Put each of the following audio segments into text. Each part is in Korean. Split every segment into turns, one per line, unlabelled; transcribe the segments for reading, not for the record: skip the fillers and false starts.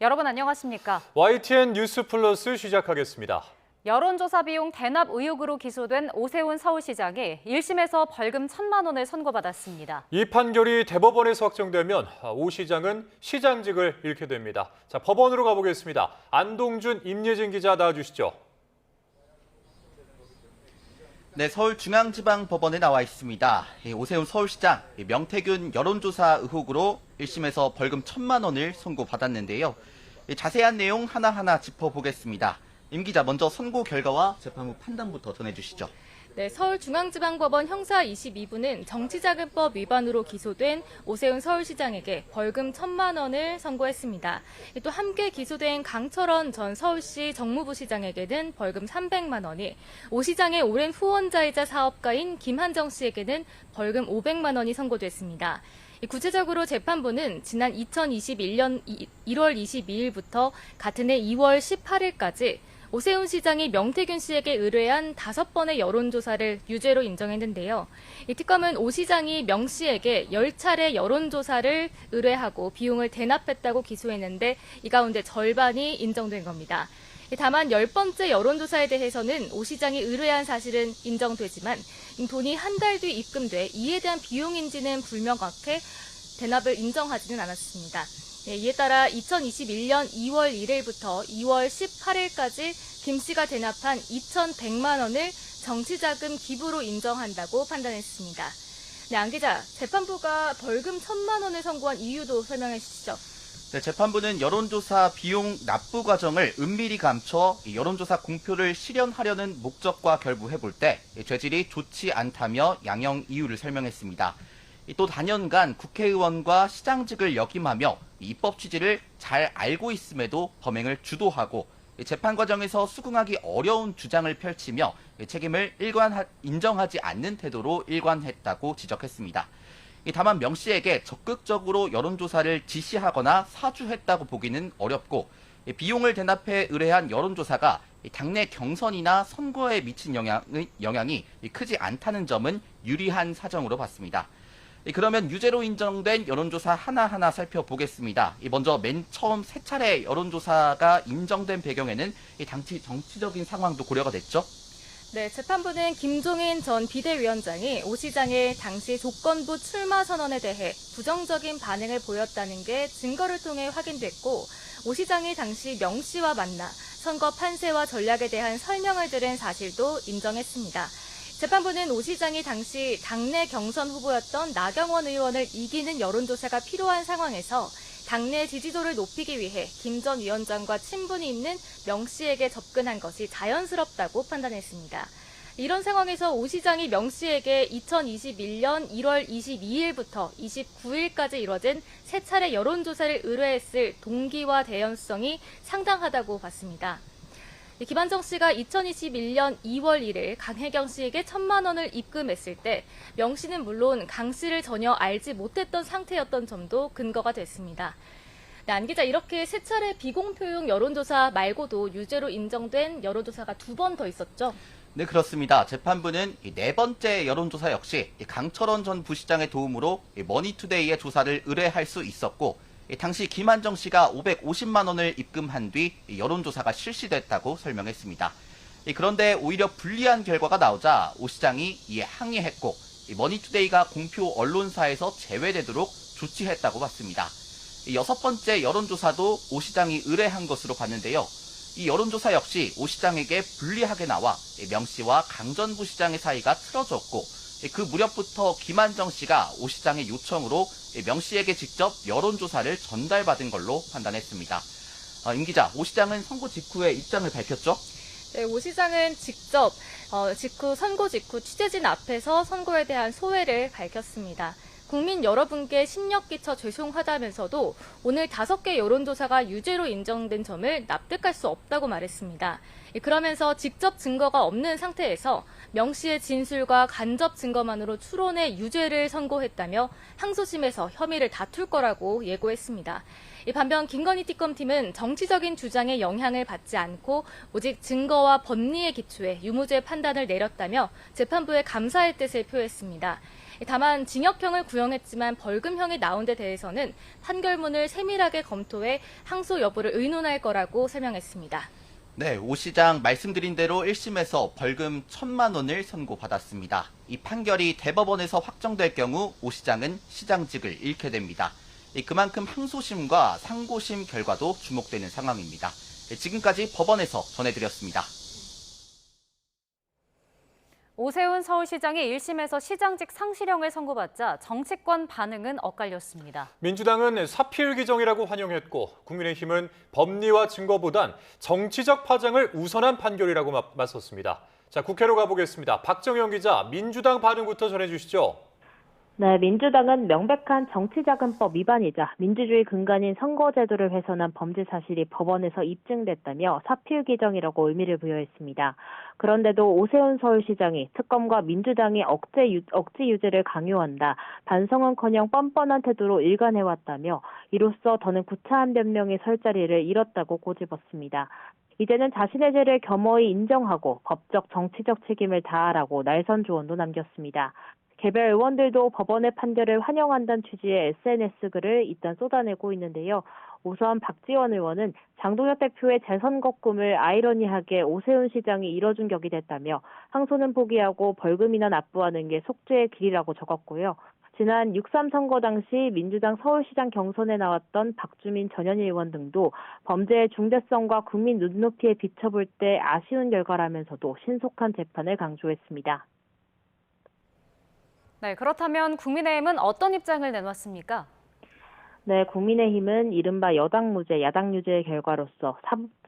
여러분 안녕하십니까?
YTN 뉴스 플러스 시작하겠습니다.
여론조사 비용 대납 의혹으로 기소된 오세훈 서울시장이 1심에서 벌금 1,000만 원을 선고받았습니다.
이 판결이 대법원에서 확정되면 오 시장은 시장직을 잃게 됩니다. 자, 법원으로 가보겠습니다. 안동준, 임예진 기자 나와주시죠.
네, 서울중앙지방법원에 나와 있습니다. 오세훈 서울시장, 명태균 여론조사 의혹으로 1심에서 벌금 1,000만 원을 선고받았는데요. 자세한 내용 하나하나 짚어보겠습니다. 임 기자, 먼저 선고 결과와 재판부 판단부터 전해주시죠.
네, 서울중앙지방법원 형사 22부는 정치자금법 위반으로 기소된 오세훈 서울시장에게 벌금 1,000만 원을 선고했습니다. 또 함께 기소된 강철원 전 서울시 정무부 시장에게는 벌금 300만 원이, 오 시장의 오랜 후원자이자 사업가인 김한정 씨에게는 벌금 500만 원이 선고됐습니다. 구체적으로 재판부는 지난 2021년 1월 22일부터 같은 해 2월 18일까지 오세훈 시장이 명태균 씨에게 의뢰한 5번의 여론조사를 유죄로 인정했는데요. 이 특검은 오 시장이 명 씨에게 10차례 여론조사를 의뢰하고 비용을 대납했다고 기소했는데 이 가운데 절반이 인정된 겁니다. 다만 10번째 여론조사에 대해서는 오 시장이 의뢰한 사실은 인정되지만 돈이 한 달 뒤 입금돼 이에 대한 비용인지는 불명확해 대납을 인정하지는 않았습니다. 이에 따라 2021년 2월 1일부터 2월 18일까지 김 씨가 대납한 2,100만 원을 정치자금 기부로 인정한다고 판단했습니다. 네, 안 기자, 재판부가 벌금 1,000만 원을 선고한 이유도 설명해 주시죠.
네, 재판부는 여론조사 비용 납부 과정을 은밀히 감춰 여론조사 공표를 실현하려는 목적과 결부해볼 때 죄질이 좋지 않다며 양형 이유를 설명했습니다. 또 단연간 국회의원과 시장직을 역임하며 입법 취지를 잘 알고 있음에도 범행을 주도하고 재판 과정에서 수긍하기 어려운 주장을 펼치며 책임을 인정하지 않는 태도로 일관했다고 지적했습니다. 다만 명 씨에게 적극적으로 여론조사를 지시하거나 사주했다고 보기는 어렵고 비용을 대납해 의뢰한 여론조사가 당내 경선이나 선거에 미친 영향이 크지 않다는 점은 유리한 사정으로 봤습니다. 그러면 유죄로 인정된 여론조사 하나하나 살펴보겠습니다. 먼저 맨 처음 3차례 여론조사가 인정된 배경에는 정치적인 상황도 고려가 됐죠?
네, 재판부는 김종인 전 비대위원장이 오 시장의 당시 조건부 출마 선언에 대해 부정적인 반응을 보였다는 게 증거를 통해 확인됐고, 오 시장이 당시 명 씨와 만나 선거 판세와 전략에 대한 설명을 들은 사실도 인정했습니다. 재판부는 오 시장이 당시 당내 경선 후보였던 나경원 의원을 이기는 여론조사가 필요한 상황에서 당내 지지도를 높이기 위해 김 전 위원장과 친분이 있는 명 씨에게 접근한 것이 자연스럽다고 판단했습니다. 이런 상황에서 오 시장이 명 씨에게 2021년 1월 22일부터 29일까지 이뤄진 3차례 여론조사를 의뢰했을 동기와 대연성이 상당하다고 봤습니다. 김한정 씨가 2021년 2월 1일 강혜경 씨에게 1,000만 원을 입금했을 때 명 씨는 물론 강 씨를 전혀 알지 못했던 상태였던 점도 근거가 됐습니다. 네, 안 기자, 이렇게 3차례 비공표용 여론조사 말고도 유죄로 인정된 여론조사가 2번 더 있었죠?
네, 그렇습니다. 재판부는 4번째 여론조사 역시 강철원 전 부시장의 도움으로 머니투데이의 조사를 의뢰할 수 있었고 당시 김한정 씨가 550만 원을 입금한 뒤 여론조사가 실시됐다고 설명했습니다. 그런데 오히려 불리한 결과가 나오자 오 시장이 이에 항의했고 머니투데이가 공표 언론사에서 제외되도록 조치했다고 봤습니다. 6번째 여론조사도 오 시장이 의뢰한 것으로 봤는데요. 이 여론조사 역시 오 시장에게 불리하게 나와 명 씨와 강 전 부시장의 사이가 틀어졌고 그 무렵부터 김한정 씨가 오 시장의 요청으로 명 씨에게 직접 여론조사를 전달받은 걸로 판단했습니다. 임 기자, 오 시장은 선고 직후에 입장을 밝혔죠?
네, 오 시장은 직접 선고 직후 취재진 앞에서 선거에 대한 소회를 밝혔습니다. 국민 여러분께 심력 끼쳐 죄송하다면서도 오늘 5개 여론조사가 유죄로 인정된 점을 납득할 수 없다고 말했습니다. 그러면서 직접 증거가 없는 상태에서 명 씨의 진술과 간접 증거만으로 추론해 유죄를 선고했다며 항소심에서 혐의를 다툴 거라고 예고했습니다. 반면 김건희 특검팀은 정치적인 주장에 영향을 받지 않고 오직 증거와 법리에 기초해 유무죄 판단을 내렸다며 재판부에 감사의 뜻을 표했습니다. 다만 징역형을 구형했지만 벌금형이 나온 데 대해서는 판결문을 세밀하게 검토해 항소 여부를 의논할 거라고 설명했습니다.
네, 오 시장 말씀드린 대로 1심에서 벌금 1,000만 원을 선고받았습니다. 이 판결이 대법원에서 확정될 경우 오 시장은 시장직을 잃게 됩니다. 그만큼 항소심과 상고심 결과도 주목되는 상황입니다. 지금까지 법원에서 전해드렸습니다.
오세훈 서울시장이 1심에서 시장직 상실형을 선고받자 정치권 반응은 엇갈렸습니다.
민주당은 사필 규정이라고 환영했고 국민의힘은 법리와 증거보단 정치적 파장을 우선한 판결이라고 맞섰습니다. 자, 국회로 가보겠습니다. 박정영 기자, 민주당 반응부터 전해주시죠.
네, 민주당은 명백한 정치자금법 위반이자 민주주의 근간인 선거제도를 훼손한 범죄 사실이 법원에서 입증됐다며 사필 규정이라고 의미를 부여했습니다. 그런데도 오세훈 서울시장이 특검과 민주당이 억지 유죄를 강요한다, 반성은커녕 뻔뻔한 태도로 일관해왔다며 이로써 더는 구차한 변명이 설 자리를 잃었다고 꼬집었습니다. 이제는 자신의 죄를 겸허히 인정하고 법적, 정치적 책임을 다하라고 날선 조언도 남겼습니다. 개별 의원들도 법원의 판결을 환영한다는 취지의 SNS 글을 잇따라 쏟아내고 있는데요. 우선 박지원 의원은 장동혁 대표의 재선거 꿈을 아이러니하게 오세훈 시장이 이뤄준 격이 됐다며 항소는 포기하고 벌금이나 납부하는 게 속죄의 길이라고 적었고요. 지난 6.3 선거 당시 민주당 서울시장 경선에 나왔던 박주민 전현희 의원 등도 범죄의 중대성과 국민 눈높이에 비춰볼 때 아쉬운 결과라면서도 신속한 재판을 강조했습니다.
네, 그렇다면 국민의힘은 어떤 입장을 내놨습니까?
네, 국민의힘은 이른바 여당 무죄, 야당 유죄의 결과로서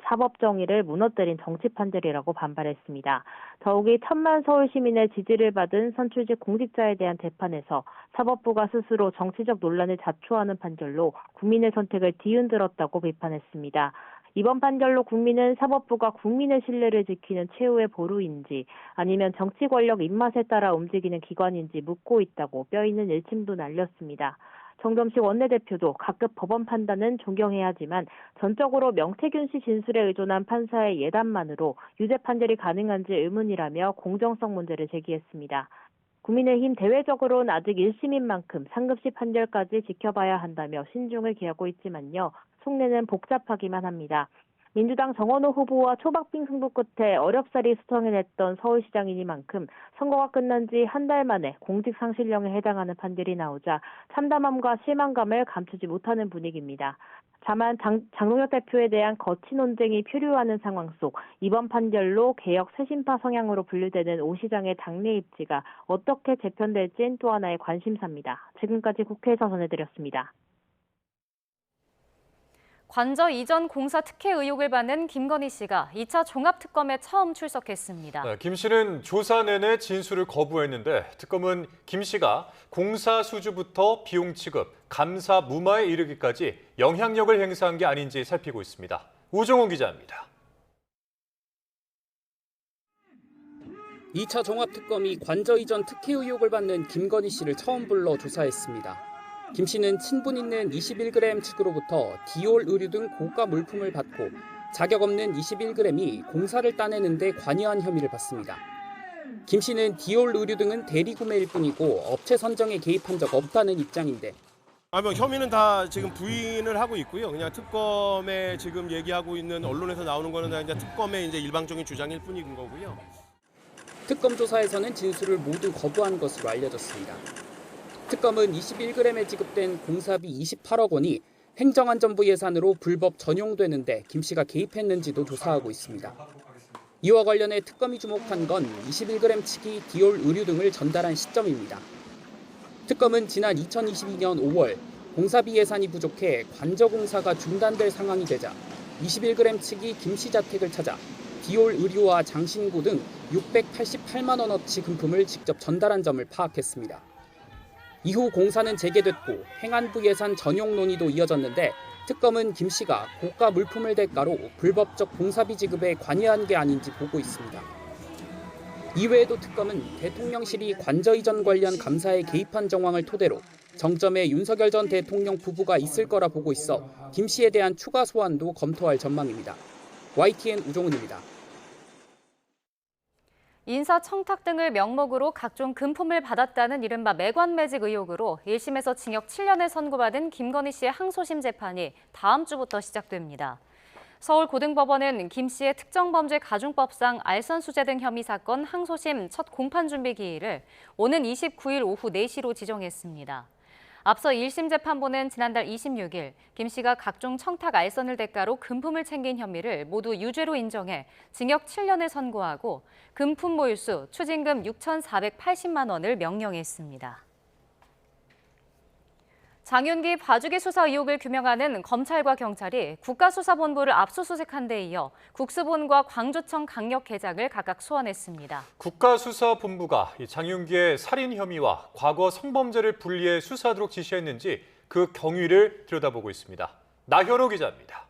사법 정의를 무너뜨린 정치 판결이라고 반발했습니다. 더욱이 1,000만 서울 시민의 지지를 받은 선출직 공직자에 대한 재판에서 사법부가 스스로 정치적 논란을 자초하는 판결로 국민의 선택을 뒤흔들었다고 비판했습니다. 이번 판결로 국민은 사법부가 국민의 신뢰를 지키는 최후의 보루인지 아니면 정치 권력 입맛에 따라 움직이는 기관인지 묻고 있다고 뼈있는 일침도 날렸습니다. 정점식 원내대표도 각급 법원 판단은 존경해야 하지만 전적으로 명태균 씨 진술에 의존한 판사의 예단만으로 유죄 판결이 가능한지 의문이라며 공정성 문제를 제기했습니다. 국민의힘 대외적으로는 아직 1심인 만큼 상급시 판결까지 지켜봐야 한다며 신중을 기하고 있지만요. 속내는 복잡하기만 합니다. 민주당 정원호 후보와 초박빙 승부 끝에 어렵사리 수성해냈던 서울시장이니만큼 선거가 끝난 지 한 달 만에 공직상실령에 해당하는 판결이 나오자 참담함과 실망감을 감추지 못하는 분위기입니다. 다만 장동혁 대표에 대한 거친 논쟁이 표류하는 상황 속 이번 판결로 개혁 쇄신파 성향으로 분류되는 오 시장의 당내 입지가 어떻게 재편될진 또 하나의 관심사입니다. 지금까지 국회에서 전해드렸습니다.
관저 이전 공사 특혜 의혹을 받는 김건희 씨가 2차 종합특검에 처음 출석했습니다.
네, 김 씨는 조사 내내 진술을 거부했는데 특검은 김 씨가 공사 수주부터 비용 지급, 감사 무마에 이르기까지 영향력을 행사한 게 아닌지 살피고 있습니다. 우정훈 기자입니다.
2차 종합특검이 관저 이전 특혜 의혹을 받는 김건희 씨를 처음 불러 조사했습니다. 김 씨는 친분 있는 21g 측으로부터 디올 의류 등 고가 물품을 받고 자격 없는 21g이 공사를 따내는 데 관여한 혐의를 받습니다. 김 씨는 디올 의류 등은 대리 구매일 뿐이고 업체 선정에 개입한 적 없다는 입장인데
혐의는 다 지금 부인을 하고 있고요. 그냥 특검에 지금 얘기하고 있는 언론에서 나오는 거는 그냥 특검의 이제 일방적인 주장일 뿐인 거고요.
특검 조사에서는 진술을 모두 거부한 것으로 알려졌습니다. 특검은 21g에 지급된 공사비 28억 원이 행정안전부 예산으로 불법 전용되는데 김 씨가 개입했는지도 조사하고 있습니다. 이와 관련해 특검이 주목한 건 21g 측이 디올 의류 등을 전달한 시점입니다. 특검은 지난 2022년 5월 공사비 예산이 부족해 관저 공사가 중단될 상황이 되자 21g 측이 김 씨 자택을 찾아 디올 의류와 장신구 등 688만 원어치 금품을 직접 전달한 점을 파악했습니다. 이후 공사는 재개됐고 행안부 예산 전용 논의도 이어졌는데 특검은 김 씨가 고가 물품을 대가로 불법적 공사비 지급에 관여한 게 아닌지 보고 있습니다. 이외에도 특검은 대통령실이 관저 이전 관련 감사에 개입한 정황을 토대로 정점에 윤석열 전 대통령 부부가 있을 거라 보고 있어 김 씨에 대한 추가 소환도 검토할 전망입니다. YTN 우종훈입니다.
인사청탁 등을 명목으로 각종 금품을 받았다는 이른바 매관매직 의혹으로 1심에서 징역 7년을 선고받은 김건희 씨의 항소심 재판이 다음 주부터 시작됩니다. 서울고등법원은 김 씨의 특정범죄 가중법상 알선수재 등 혐의 사건 항소심 첫 공판 준비 기일을 오는 29일 오후 4시로 지정했습니다. 앞서 1심 재판부는 지난달 26일 김 씨가 각종 청탁 알선을 대가로 금품을 챙긴 혐의를 모두 유죄로 인정해 징역 7년을 선고하고 금품 몰수, 추징금 6,480만 원을 명령했습니다. 장윤기 봐주기 수사 의혹을 규명하는 검찰과 경찰이 국가수사본부를 압수수색한 데 이어 국수본과 광주청 강력계장을 각각 소환했습니다.
국가수사본부가 장윤기의 살인 혐의와 과거 성범죄를 분리해 수사하도록 지시했는지 그 경위를 들여다보고 있습니다. 나현호 기자입니다.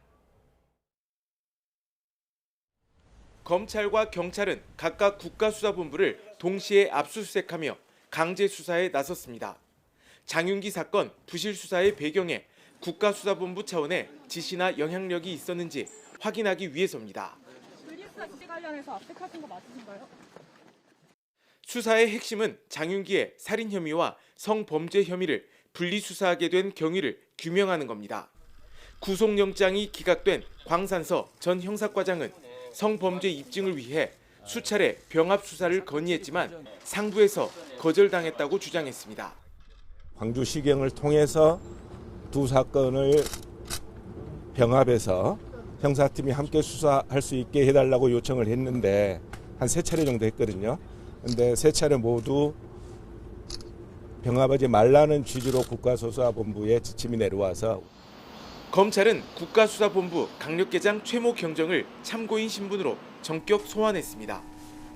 검찰과 경찰은 각각 국가수사본부를 동시에 압수수색하며 강제 수사에 나섰습니다. 장윤기 사건 부실 수사의 배경에 국가수사본부 차원의 지시나 영향력이 있었는지 확인하기 위해서입니다.
분리수사 지시 관련해서 압색하신 거 맞으신가요?
수사의 핵심은 장윤기의 살인 혐의와 성범죄 혐의를 분리수사하게 된 경위를 규명하는 겁니다. 구속영장이 기각된 광산서 전 형사과장은 성범죄 입증을 위해 수차례 병합 수사를 건의했지만 상부에서 거절당했다고 주장했습니다.
광주시경을 통해서 두 사건을 병합해서 형사팀이 함께 수사할 수 있게 해달라고 요청을 했는데 한 3차례 정도 했거든요. 근데 3차례 모두 병합하지 말라는 취지로 국가수사본부에 지침이 내려와서
검찰은 국가수사본부 강력계장 최모 경정을 참고인 신분으로 전격 소환했습니다.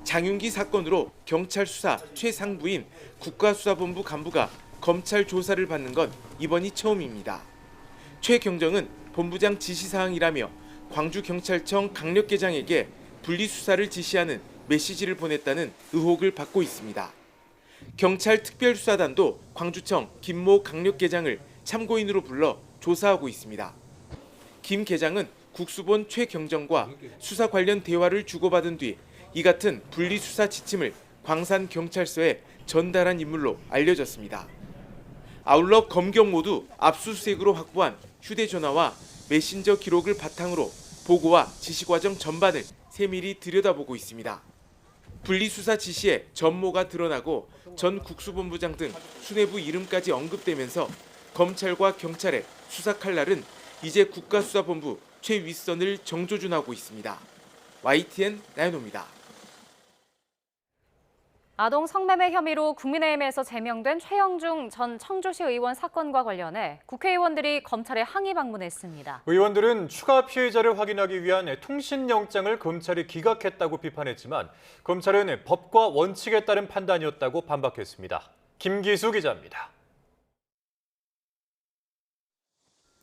장윤기 사건으로 경찰 수사 최상부인 국가수사본부 간부가 검찰 조사를 받는 건 이번이 처음입니다. 최 경정은 본부장 지시사항이라며 광주경찰청 강력계장에게 분리수사를 지시하는 메시지를 보냈다는 의혹을 받고 있습니다. 경찰 특별수사단도 광주청 김모 강력계장을 참고인으로 불러 조사하고 있습니다. 김 계장은 국수본 최 경정과 수사 관련 대화를 주고받은 뒤 이 같은 분리수사 지침을 광산경찰서에 전달한 인물로 알려졌습니다. 아울러 검경 모두 압수수색으로 확보한 휴대전화와 메신저 기록을 바탕으로 보고와 지시과정 전반을 세밀히 들여다보고 있습니다. 분리수사 지시에 전모가 드러나고 전 국수본부장 등 수뇌부 이름까지 언급되면서 검찰과 경찰의 수사 칼날은 이제 국가수사본부 최윗선을 정조준하고 있습니다. YTN 나연호입니다.
아동 성매매 혐의로 국민의힘에서 제명된 최영중 전 청주시 의원 사건과 관련해 국회의원들이 검찰에 항의 방문했습니다.
의원들은 추가 피해자를 확인하기 위한 통신영장을 검찰이 기각했다고 비판했지만 검찰은 법과 원칙에 따른 판단이었다고 반박했습니다. 김기수 기자입니다.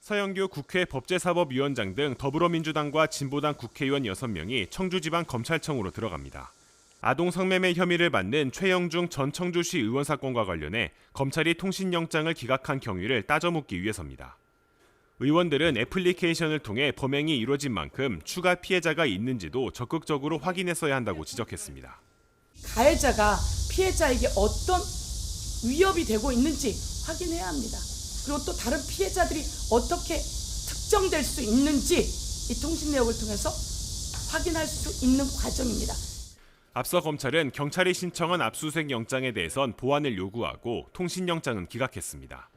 서영교 국회 법제사법위원장 등 더불어민주당과 진보당 국회의원 6명이 청주지방검찰청으로 들어갑니다. 아동 성매매 혐의를 받는 최영중 전 청주시 의원 사건과 관련해 검찰이 통신영장을 기각한 경위를 따져묻기 위해서입니다. 의원들은 애플리케이션을 통해 범행이 이루어진 만큼 추가 피해자가 있는지도 적극적으로 확인했어야 한다고 지적했습니다.
가해자가 피해자에게 어떤 위협이 되고 있는지 확인해야 합니다. 그리고 또 다른 피해자들이 어떻게 특정될 수 있는지 이 통신 내역을 통해서 확인할 수 있는 과정입니다.
앞서 검찰은 경찰이 신청한 압수수색 영장에 대해선 보완을 요구하고 통신영장은 기각했습니다.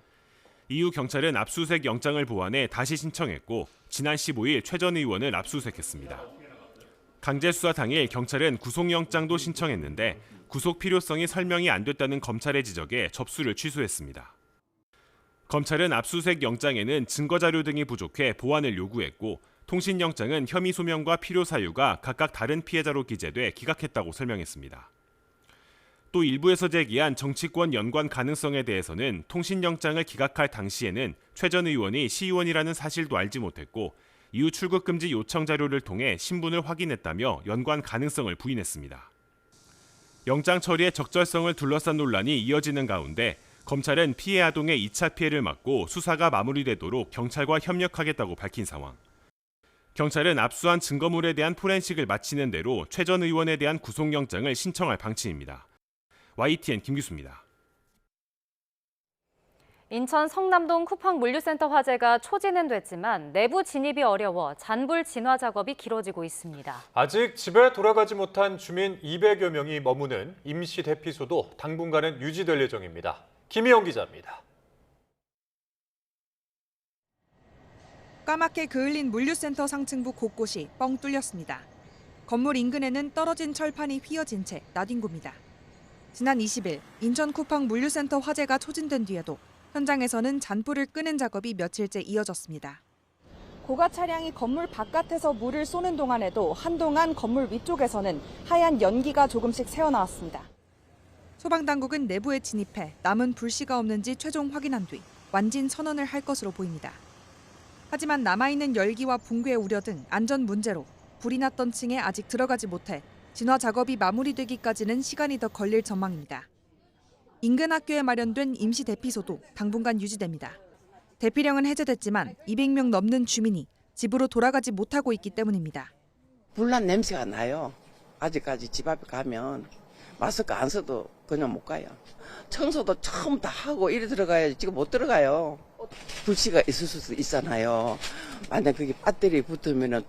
이후 경찰은 압수수색 영장을 보완해 다시 신청했고 지난 15일 최 전 의원을 압수수색했습니다. 강제수사 당일 경찰은 구속영장도 신청했는데 구속 필요성이 설명이 안 됐다는 검찰의 지적에 접수를 취소했습니다. 검찰은 압수수색 영장에는 증거자료 등이 부족해 보완을 요구했고 통신영장은 혐의 소명과 필요 사유가 각각 다른 피해자로 기재돼 기각했다고 설명했습니다. 또 일부에서 제기한 정치권 연관 가능성에 대해서는 통신영장을 기각할 당시에는 최 전 의원이 시의원이라는 사실도 알지 못했고 이후 출국금지 요청 자료를 통해 신분을 확인했다며 연관 가능성을 부인했습니다. 영장 처리의 적절성을 둘러싼 논란이 이어지는 가운데 검찰은 피해 아동의 2차 피해를 막고 수사가 마무리되도록 경찰과 협력하겠다고 밝힌 상황. 경찰은 압수한 증거물에 대한 포렌식을 마치는 대로 최 전 의원에 대한 구속영장을 신청할 방침입니다. YTN 김규수입니다.
인천 성남동 쿠팡 물류센터 화재가 초진은 됐지만 내부 진입이 어려워 잔불 진화 작업이 길어지고 있습니다.
아직 집에 돌아가지 못한 주민 200여 명이 머무는 임시 대피소도 당분간은 유지될 예정입니다. 김희영 기자입니다.
까맣게 그을린 물류센터 상층부 곳곳이 뻥 뚫렸습니다. 건물 인근에는 떨어진 철판이 휘어진 채 나뒹 겁니다. 지난 20일 인천 쿠팡 물류센터 화재가 초진된 뒤에도 현장에서는 잔불을 끄는 작업이 며칠째 이어졌습니다. 고가 차량이 건물 바깥에서 물을 쏘는 동안에도 한동안 건물 위쪽에서는 하얀 연기가 조금씩 새어나왔습니다. 소방당국은 내부에 진입해 남은 불씨가 없는지 최종 확인한 뒤 완진 선언을 할 것으로 보입니다. 하지만 남아있는 열기와 붕괴 우려 등 안전 문제로 불이 났던 층에 아직 들어가지 못해 진화 작업이 마무리되기까지는 시간이 더 걸릴 전망입니다. 인근 학교에 마련된 임시 대피소도 당분간 유지됩니다. 대피령은 해제됐지만 200명 넘는 주민이 집으로 돌아가지 못하고 있기 때문입니다.
불난 냄새가 나요. 아직까지 집 앞에 가면 마스크 안 써도 그냥 못 가요. 청소도 처음 다 하고 이래 들어가야지 지금 못 들어가요. 불씨가 있을 수 있잖아요. 만약 그게 배터리 붙으면은.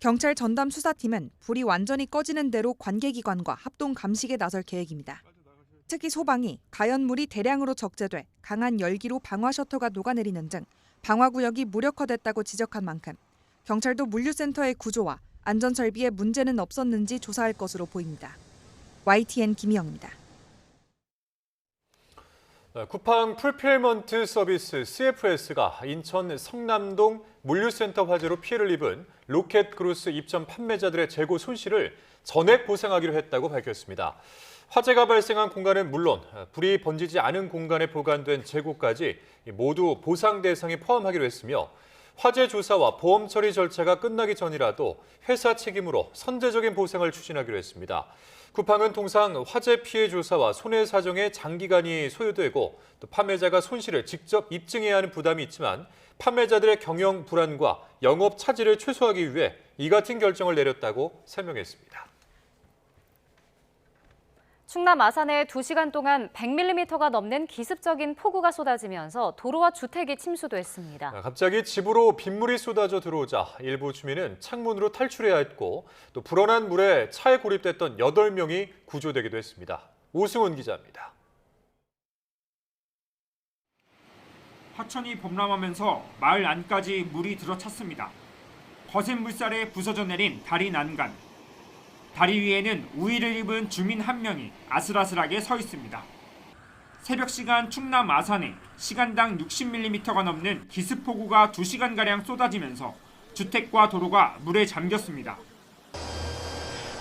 경찰 전담 수사팀은 불이 완전히 꺼지는 대로 관계기관과 합동 감식에 나설 계획입니다. 특히 소방이 가연물이 대량으로 적재돼 강한 열기로 방화 셔터가 녹아내리는 등 방화구역이 무력화됐다고 지적한 만큼 경찰도 물류센터의 구조와 안전설비에 문제는 없었는지 조사할 것으로 보입니다. YTN 김희영입니다.
쿠팡 풀필먼트 서비스 CFS가 인천 성남동 물류센터 화재로 피해를 입은 로켓크루스 입점 판매자들의 재고 손실을 전액 보상하기로 했다고 밝혔습니다. 화재가 발생한 공간은 물론 불이 번지지 않은 공간에 보관된 재고까지 모두 보상 대상에 포함하기로 했으며 화재 조사와 보험 처리 절차가 끝나기 전이라도 회사 책임으로 선제적인 보상을 추진하기로 했습니다. 쿠팡은 통상 화재 피해 조사와 손해 사정에 장기간이 소요되고 또 판매자가 손실을 직접 입증해야 하는 부담이 있지만 판매자들의 경영 불안과 영업 차질을 최소화하기 위해 이 같은 결정을 내렸다고 설명했습니다.
충남 아산에 2시간 동안 100mm가 넘는 기습적인 폭우가 쏟아지면서 도로와 주택이 침수됐습니다.
갑자기 집으로 빗물이 쏟아져 들어오자 일부 주민은 창문으로 탈출해야 했고 또 불어난 물에 차에 고립됐던 8명이 구조되기도 했습니다. 오승훈 기자입니다.
하천이 범람하면서 마을 안까지 물이 들어찼습니다. 거센 물살에 부서져 내린 다리 난간. 다리 위에는 우의를 입은 주민 한 명이 아슬아슬하게 서 있습니다. 새벽 시간 충남 아산에 시간당 60mm가 넘는 기습폭우가 2시간가량 쏟아지면서 주택과 도로가 물에 잠겼습니다.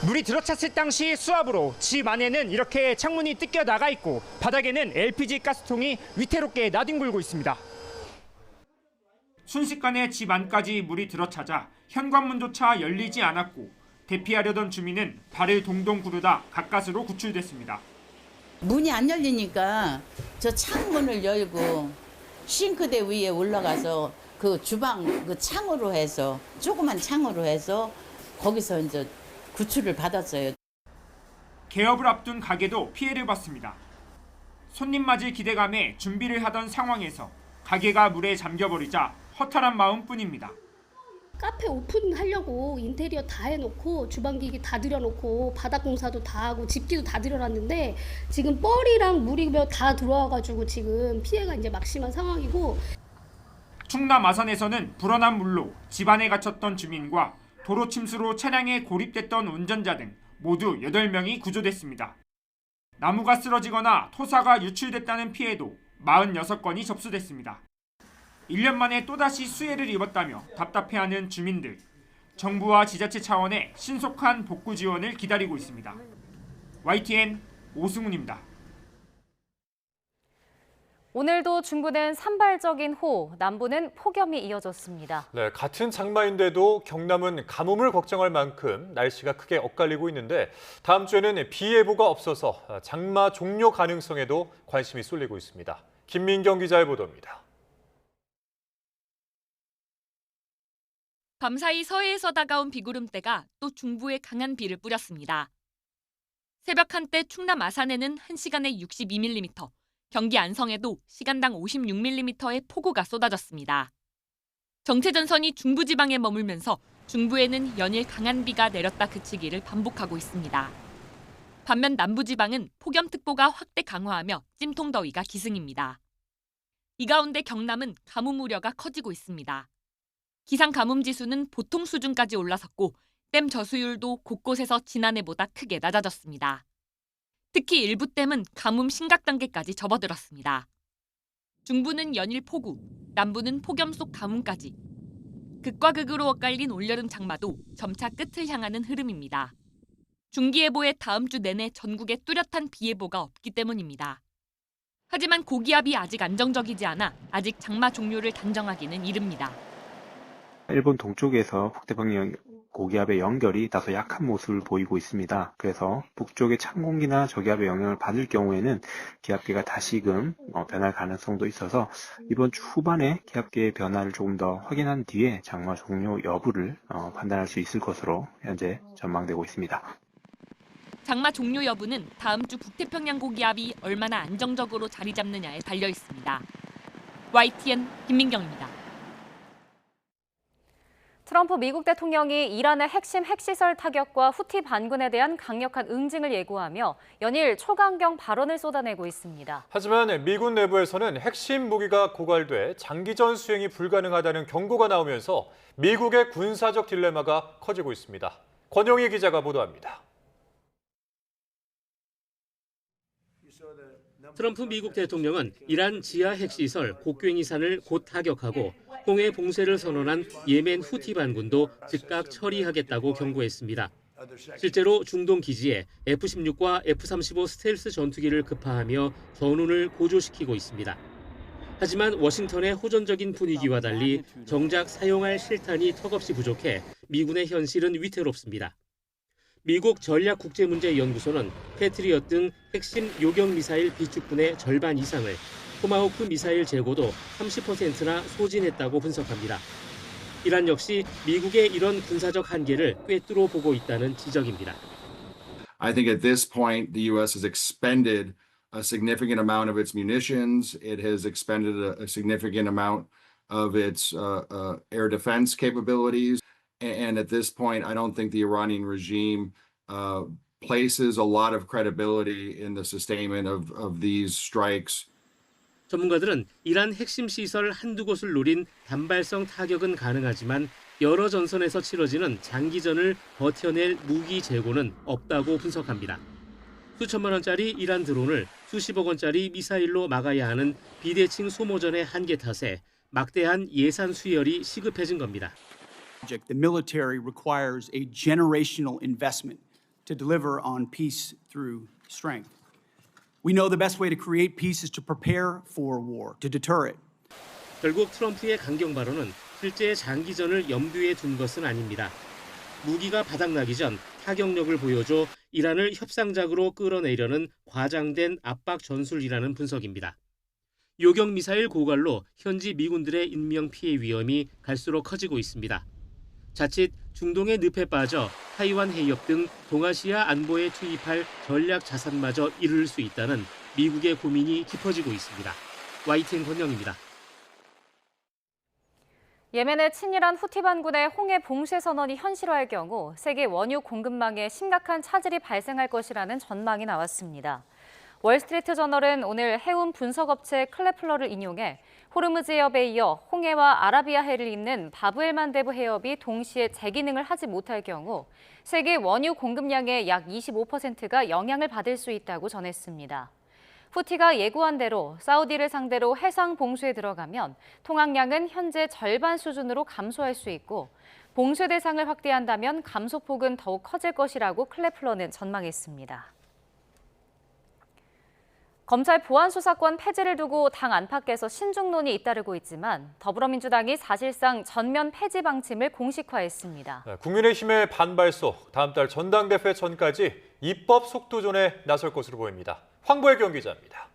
물이 들어찼을 당시 수압으로 집 안에는 이렇게 창문이 뜯겨 나가 있고 바닥에는 LPG 가스통이 위태롭게 나뒹굴고 있습니다.
순식간에 집 안까지 물이 들어차자 현관문조차 열리지 않았고 대피하려던 주민은 발을 동동 구르다 가까스로 구출됐습니다.
문이 안 열리니까 저 창문을 열고 싱크대 위에 올라가서 그 주방 그 창으로 해서 조그만 창으로 해서 거기서 이제 구출을 받았어요.
개업을 앞둔 가게도 피해를 봤습니다. 손님 맞을 기대감에 준비를 하던 상황에서 가게가 물에 잠겨버리자 허탈한 마음뿐입니다.
카페 오픈하려고 인테리어 다 해놓고 주방기기 다 들여놓고 바닥 공사도 다 하고 집기도 다 들여놨는데 지금 뻘이랑 물이 다 들어와가지고 지금 피해가 이제 막심한 상황이고.
충남 아산에서는 불어난 물로 집안에 갇혔던 주민과 도로 침수로 차량에 고립됐던 운전자 등 모두 8명이 구조됐습니다. 나무가 쓰러지거나 토사가 유출됐다는 피해도 46건이 접수됐습니다. 1년 만에 또다시 수해를 입었다며 답답해하는 주민들. 정부와 지자체 차원의 신속한 복구 지원을 기다리고 있습니다. YTN 오승훈입니다.
오늘도 중부는 산발적인 호우, 남부는 폭염이 이어졌습니다.
네, 같은 장마인데도 경남은 가뭄을 걱정할 만큼 날씨가 크게 엇갈리고 있는데 다음 주에는 비 예보가 없어서 장마 종료 가능성에도 관심이 쏠리고 있습니다. 김민경 기자의 보도입니다.
밤사이 서해에서 다가온 비구름대가 또 중부에 강한 비를 뿌렸습니다. 새벽 한때 충남 아산에는 1시간에 62mm, 경기 안성에도 시간당 56mm의 폭우가 쏟아졌습니다. 정체전선이 중부지방에 머물면서 중부에는 연일 강한 비가 내렸다 그치기를 반복하고 있습니다. 반면 남부지방은 폭염특보가 확대 강화하며 찜통더위가 기승입니다. 이 가운데 경남은 가뭄 우려가 커지고 있습니다. 기상가뭄지수는 보통 수준까지 올라섰고 댐 저수율도 곳곳에서 지난해보다 크게 낮아졌습니다. 특히 일부 댐은 가뭄 심각 단계까지 접어들었습니다. 중부는 연일 폭우, 남부는 폭염 속 가뭄까지. 극과 극으로 엇갈린 올여름 장마도 점차 끝을 향하는 흐름입니다. 중기예보에 다음 주 내내 전국에 뚜렷한 비 예보가 없기 때문입니다. 하지만 고기압이 아직 안정적이지 않아 아직 장마 종료를 단정하기는 이릅니다.
일본 동쪽에서 북태평양 고기압의 연결이 다소 약한 모습을 보이고 있습니다. 그래서 북쪽의 찬 공기나 저기압의 영향을 받을 경우에는 기압계가 다시금 변할 가능성도 있어서 이번 주 후반에 기압계의 변화를 조금 더 확인한 뒤에 장마 종료 여부를 판단할 수 있을 것으로 현재 전망되고 있습니다.
장마 종료 여부는 다음 주 북태평양 고기압이 얼마나 안정적으로 자리 잡느냐에 달려 있습니다. YTN 김민경입니다.
트럼프 미국 대통령이 이란의 핵심 핵시설 타격과 후티 반군에 대한 강력한 응징을 예고하며 연일 초강경 발언을 쏟아내고 있습니다.
하지만 미군 내부에서는 핵심 무기가 고갈돼 장기전 수행이 불가능하다는 경고가 나오면서 미국의 군사적 딜레마가 커지고 있습니다. 권영희 기자가 보도합니다.
트럼프 미국 대통령은 이란 지하 핵시설 곡괭이산을 곧 타격하고 홍해 봉쇄를 선언한 예멘 후티 반군도 즉각 처리하겠다고 경고했습니다. 실제로 중동 기지에 F-16과 F-35 스텔스 전투기를 급파하며 전운을 고조시키고 있습니다. 하지만 워싱턴의 호전적인 분위기와 달리 정작 사용할 실탄이 턱없이 부족해 미군의 현실은 위태롭습니다. 미국 전략국제문제연구소는 패트리엇 등 핵심 요격 미사일 비축분의 절반 이상을, 토마호크 미사일 재고도 30%나 소진했다고 분석합니다. 이란 역시 미국의 이런 군사적 한계를 꿰뚫어 보고 있다는 지적입니다.
I think at this point the U.S. has expended a significant amount of its munitions. It has expended a significant amount of its air defense capabilities. And at this point, I don't think the Iranian regime places a lot of credibility in the sustainment of these strikes.
전문가들은 이란 핵심 시설 한두 곳을 노린 단발성 타격은 가능하지만 여러 전선에서 치러지는 장기전을 버텨낼 무기 재고는 없다고 분석합니다. 수천만 원짜리 이란 드론을 수십억 원짜리 미사일로 막아야 하는 비대칭 소모전의 한계 탓에 막대한 예산 수혈이 시급해진 겁니다.
The military requires a generational investment to deliver on peace through strength. We know the best way to create peace is to prepare for war, to deter it.
결국 트럼프의 강경 발언은 실제 장기전을 염두에 둔 것은 아닙니다. 무기가 바닥나기 전 타격력을 보여줘 이란을 협상작으로 끌어내려는 과장된 압박 전술이라는 분석입니다. 요격 미사일 고갈로 현지 미군들의 인명 피해 위험이 갈수록 커지고 있습니다. 자칫 중동의 늪에 빠져 타이완 해협 등 동아시아 안보에 투입할 전략 자산마저 이를 수 있다는 미국의 고민이 깊어지고 있습니다. YTN 권영입니다.
예멘의 친이란 후티 반군의 홍해 봉쇄 선언이 현실화할 경우 세계 원유 공급망에 심각한 차질이 발생할 것이라는 전망이 나왔습니다. 월스트리트 저널은 오늘 해운 분석업체 클래플러를 인용해 호르무즈 해협에 이어 홍해와 아라비아해를 잇는 바브엘만데브 해협이 동시에 재기능을 하지 못할 경우 세계 원유 공급량의 약 25%가 영향을 받을 수 있다고 전했습니다. 후티가 예고한 대로 사우디를 상대로 해상 봉쇄에 들어가면 통항량은 현재 절반 수준으로 감소할 수 있고 봉쇄 대상을 확대한다면 감소폭은 더욱 커질 것이라고 클래플러는 전망했습니다. 검찰 보안수사권 폐지를 두고 당 안팎에서 신중론이 잇따르고 있지만 더불어민주당이 사실상 전면 폐지 방침을 공식화했습니다.
국민의힘의 반발소, 다음 달 전당대회 전까지 입법 속도전에 나설 것으로 보입니다. 황보혜경 기자입니다.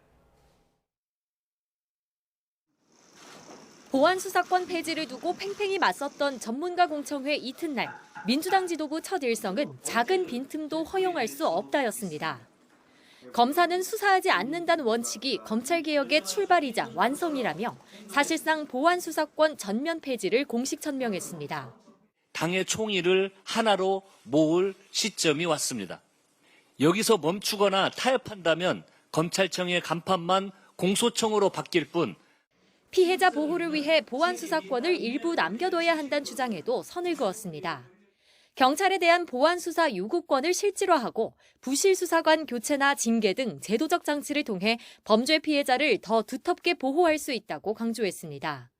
보안 수사권 폐지를 두고 팽팽히 맞섰던 전문가 공청회 이튿날, 민주당 지도부 첫 일성은 작은 빈틈도 허용할 수 없다였습니다. 검사는 수사하지 않는다는 원칙이 검찰개혁의 출발이자 완성이라며 사실상 보안 수사권 전면 폐지를 공식 천명했습니다.
당의 총의를 하나로 모을 시점이 왔습니다. 여기서 멈추거나 타협한다면 검찰청의 간판만 공소청으로 바뀔 뿐
피해자 보호를 위해 보안 수사권을 일부 남겨둬야 한다는 주장에도 선을 그었습니다. 경찰에 대한 보안 수사 요구권을 실질화하고 부실 수사관 교체나 징계 등 제도적 장치를 통해 범죄 피해자를 더 두텁게 보호할 수 있다고 강조했습니다.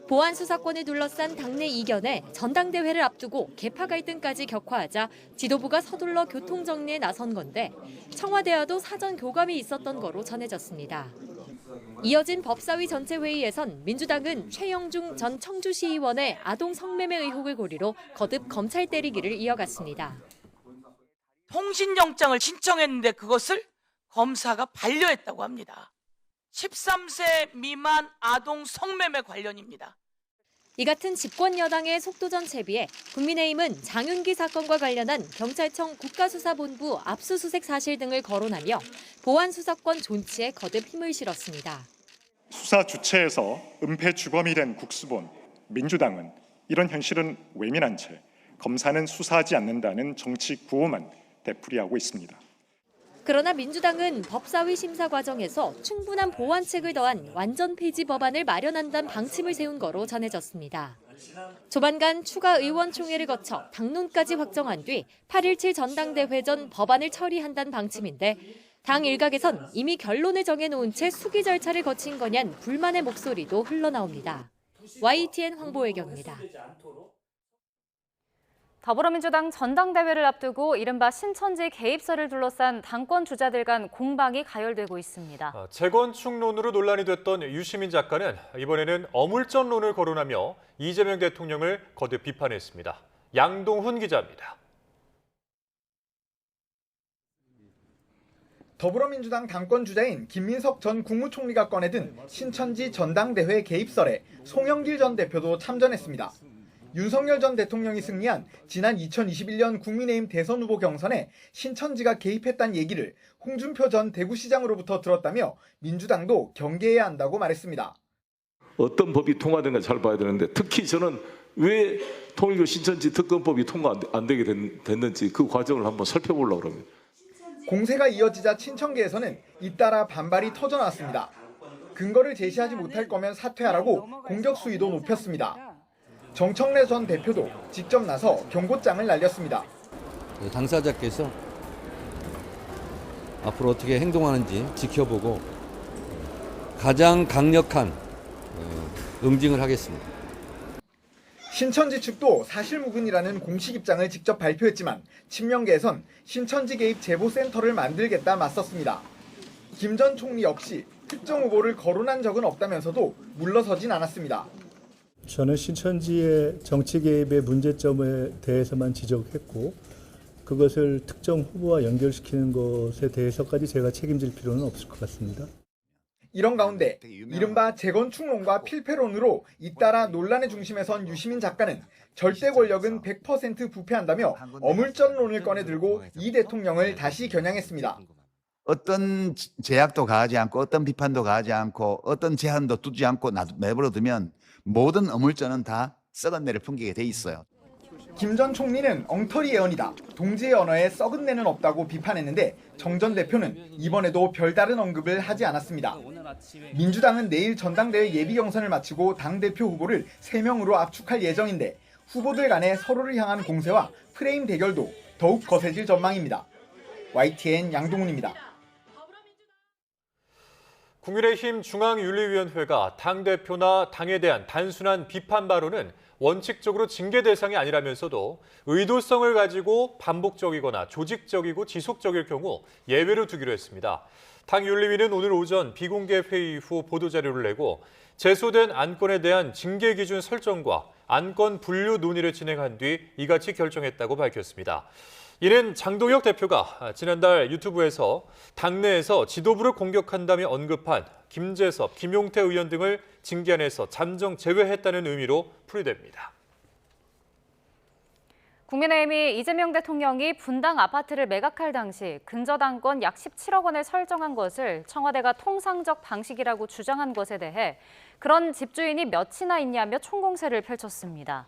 보안 수사권을 둘러싼 당내 이견에 전당대회를 앞두고 계파 갈등까지 격화하자 지도부가 서둘러 교통 정리에 나선 건데 청와대와도 사전 교감이 있었던 거로 전해졌습니다. 이어진 법사위 전체 회의에선 민주당은 최영중 전 청주시의원의 아동 성매매 의혹을 고리로 거듭 검찰 때리기를 이어갔습니다.
통신영장을 신청했는데 그것을 검사가 반려했다고 합니다. 13세 미만 아동 성매매 관련입니다.
이 같은 집권 여당의 속도전 채비에 국민의힘은 장윤기 사건과 관련한 경찰청 국가수사본부 압수수색 사실 등을 거론하며 보안 수사권 존치에 거듭 힘을 실었습니다.
수사 주체에서 은폐 주범이 된 국수본, 민주당은 이런 현실은 외면한 채 검사는 수사하지 않는다는 정치 구호만 되풀이하고 있습니다.
그러나 민주당은 법사위 심사 과정에서 충분한 보완책을 더한 완전 폐지 법안을 마련한다는 방침을 세운 거로 전해졌습니다. 조만간 추가 의원총회를 거쳐 당론까지 확정한 뒤 8.17 전당대회 전 법안을 처리한다는 방침인데 당 일각에선 이미 결론을 정해놓은 채 수기 절차를 거친 거냐는 불만의 목소리도 흘러나옵니다. YTN 황보혜경입니다.
더불어민주당 전당대회를 앞두고 이른바 신천지 개입설을 둘러싼 당권 주자들 간 공방이 가열되고 있습니다.
재건축론으로 논란이 됐던 유시민 작가는 이번에는 어물전론을 거론하며 이재명 대통령을 거듭 비판했습니다. 양동훈 기자입니다.
더불어민주당 당권 주자인 김민석 전 국무총리가 꺼내든 신천지 전당대회 개입설에 송영길 전 대표도 참전했습니다. 윤석열 전 대통령이 승리한 지난 2021년 국민의힘 대선 후보 경선에 신천지가 개입했다는 얘기를 홍준표 전 대구시장으로부터 들었다며 민주당도 경계해야 한다고 말했습니다.
어떤 법이 통과된 가 잘 봐야 되는데 특히 저는 왜 통일교 신천지 특검법이 통과 안 되게 됐는지 그 과정을 한번 살펴보려고 합니다.
공세가 이어지자 친천계에서는 잇따라 반발이 터져나왔습니다. 근거를 제시하지 못할 거면 사퇴하라고 공격 수위도 높였습니다. 정청래 전 대표도 직접 나서 경고장을 날렸습니다.
당사자께서 앞으로 어떻게 행동하는지 지켜보고 가장 강력한 응징을 하겠습니다.
신천지 측도 사실무근이라는 공식 입장을 직접 발표했지만 친명계에선 신천지 개입 제보센터를 만들겠다 맞섰습니다. 김 전 총리 역시 특정 후보를 거론한 적은 없다면서도 물러서진 않았습니다.
저는 신천지의 정치 개입의 문제점에 대해서만 지적했고 그것을 특정 후보와 연결시키는 것에 대해서까지 제가 책임질 필요는 없을 것 같습니다.
이런 가운데 이른바 재건축론과 필패론으로 잇따라 논란의 중심에 선 유시민 작가는 절대 권력은 100% 부패한다며 어물전론을 꺼내들고 이 대통령을 다시 겨냥했습니다.
어떤 제약도 가하지 않고 어떤 비판도 가하지 않고 어떤 제한도 두지 않고 내버려두면 모든 어물전은 다 썩은 내를 풍기게 돼 있어요.
김 전 총리는 엉터리 예언이다. 동지의 언어에 썩은 내는 없다고 비판했는데 정 전 대표는 이번에도 별다른 언급을 하지 않았습니다. 민주당은 내일 전당대회 예비 경선을 마치고 당대표 후보를 3명으로 압축할 예정인데 후보들 간의 서로를 향한 공세와 프레임 대결도 더욱 거세질 전망입니다. YTN 양동훈입니다.
국민의힘 중앙윤리위원회가 당대표나 당에 대한 단순한 비판 발언은 원칙적으로 징계 대상이 아니라면서도 의도성을 가지고 반복적이거나 조직적이고 지속적일 경우 예외로 두기로 했습니다. 당 윤리위는 오늘 오전 비공개 회의 후 보도자료를 내고 제소된 안건에 대한 징계 기준 설정과 안건 분류 논의를 진행한 뒤 이같이 결정했다고 밝혔습니다. 이는 장동혁 대표가 지난달 유튜브에서 당내에서 지도부를 공격한다며 언급한 김재섭, 김용태 의원 등을 징계안에서 잠정 제외했다는 의미로 풀이됩니다.
국민의힘이 이재명 대통령이 분당 아파트를 매각할 당시 근저당권 약 17억 원을 설정한 것을 청와대가 통상적 방식이라고 주장한 것에 대해 그런 집주인이 몇이나 있냐며 총공세를 펼쳤습니다.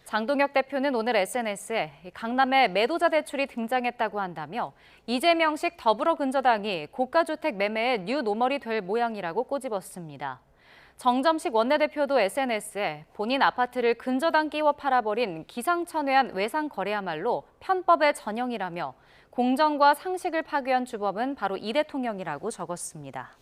장동혁 대표는 오늘 SNS에 강남에 매도자 대출이 등장했다고 한다며 이재명식 더불어 근저당이 고가주택 매매의 뉴노멀이 될 모양이라고 꼬집었습니다. 정점식 원내대표도 SNS에 본인 아파트를 근저당 끼워 팔아버린 기상천외한 외상거래야말로 편법의 전형이라며 공정과 상식을 파괴한 주범은 바로 이 대통령이라고 적었습니다.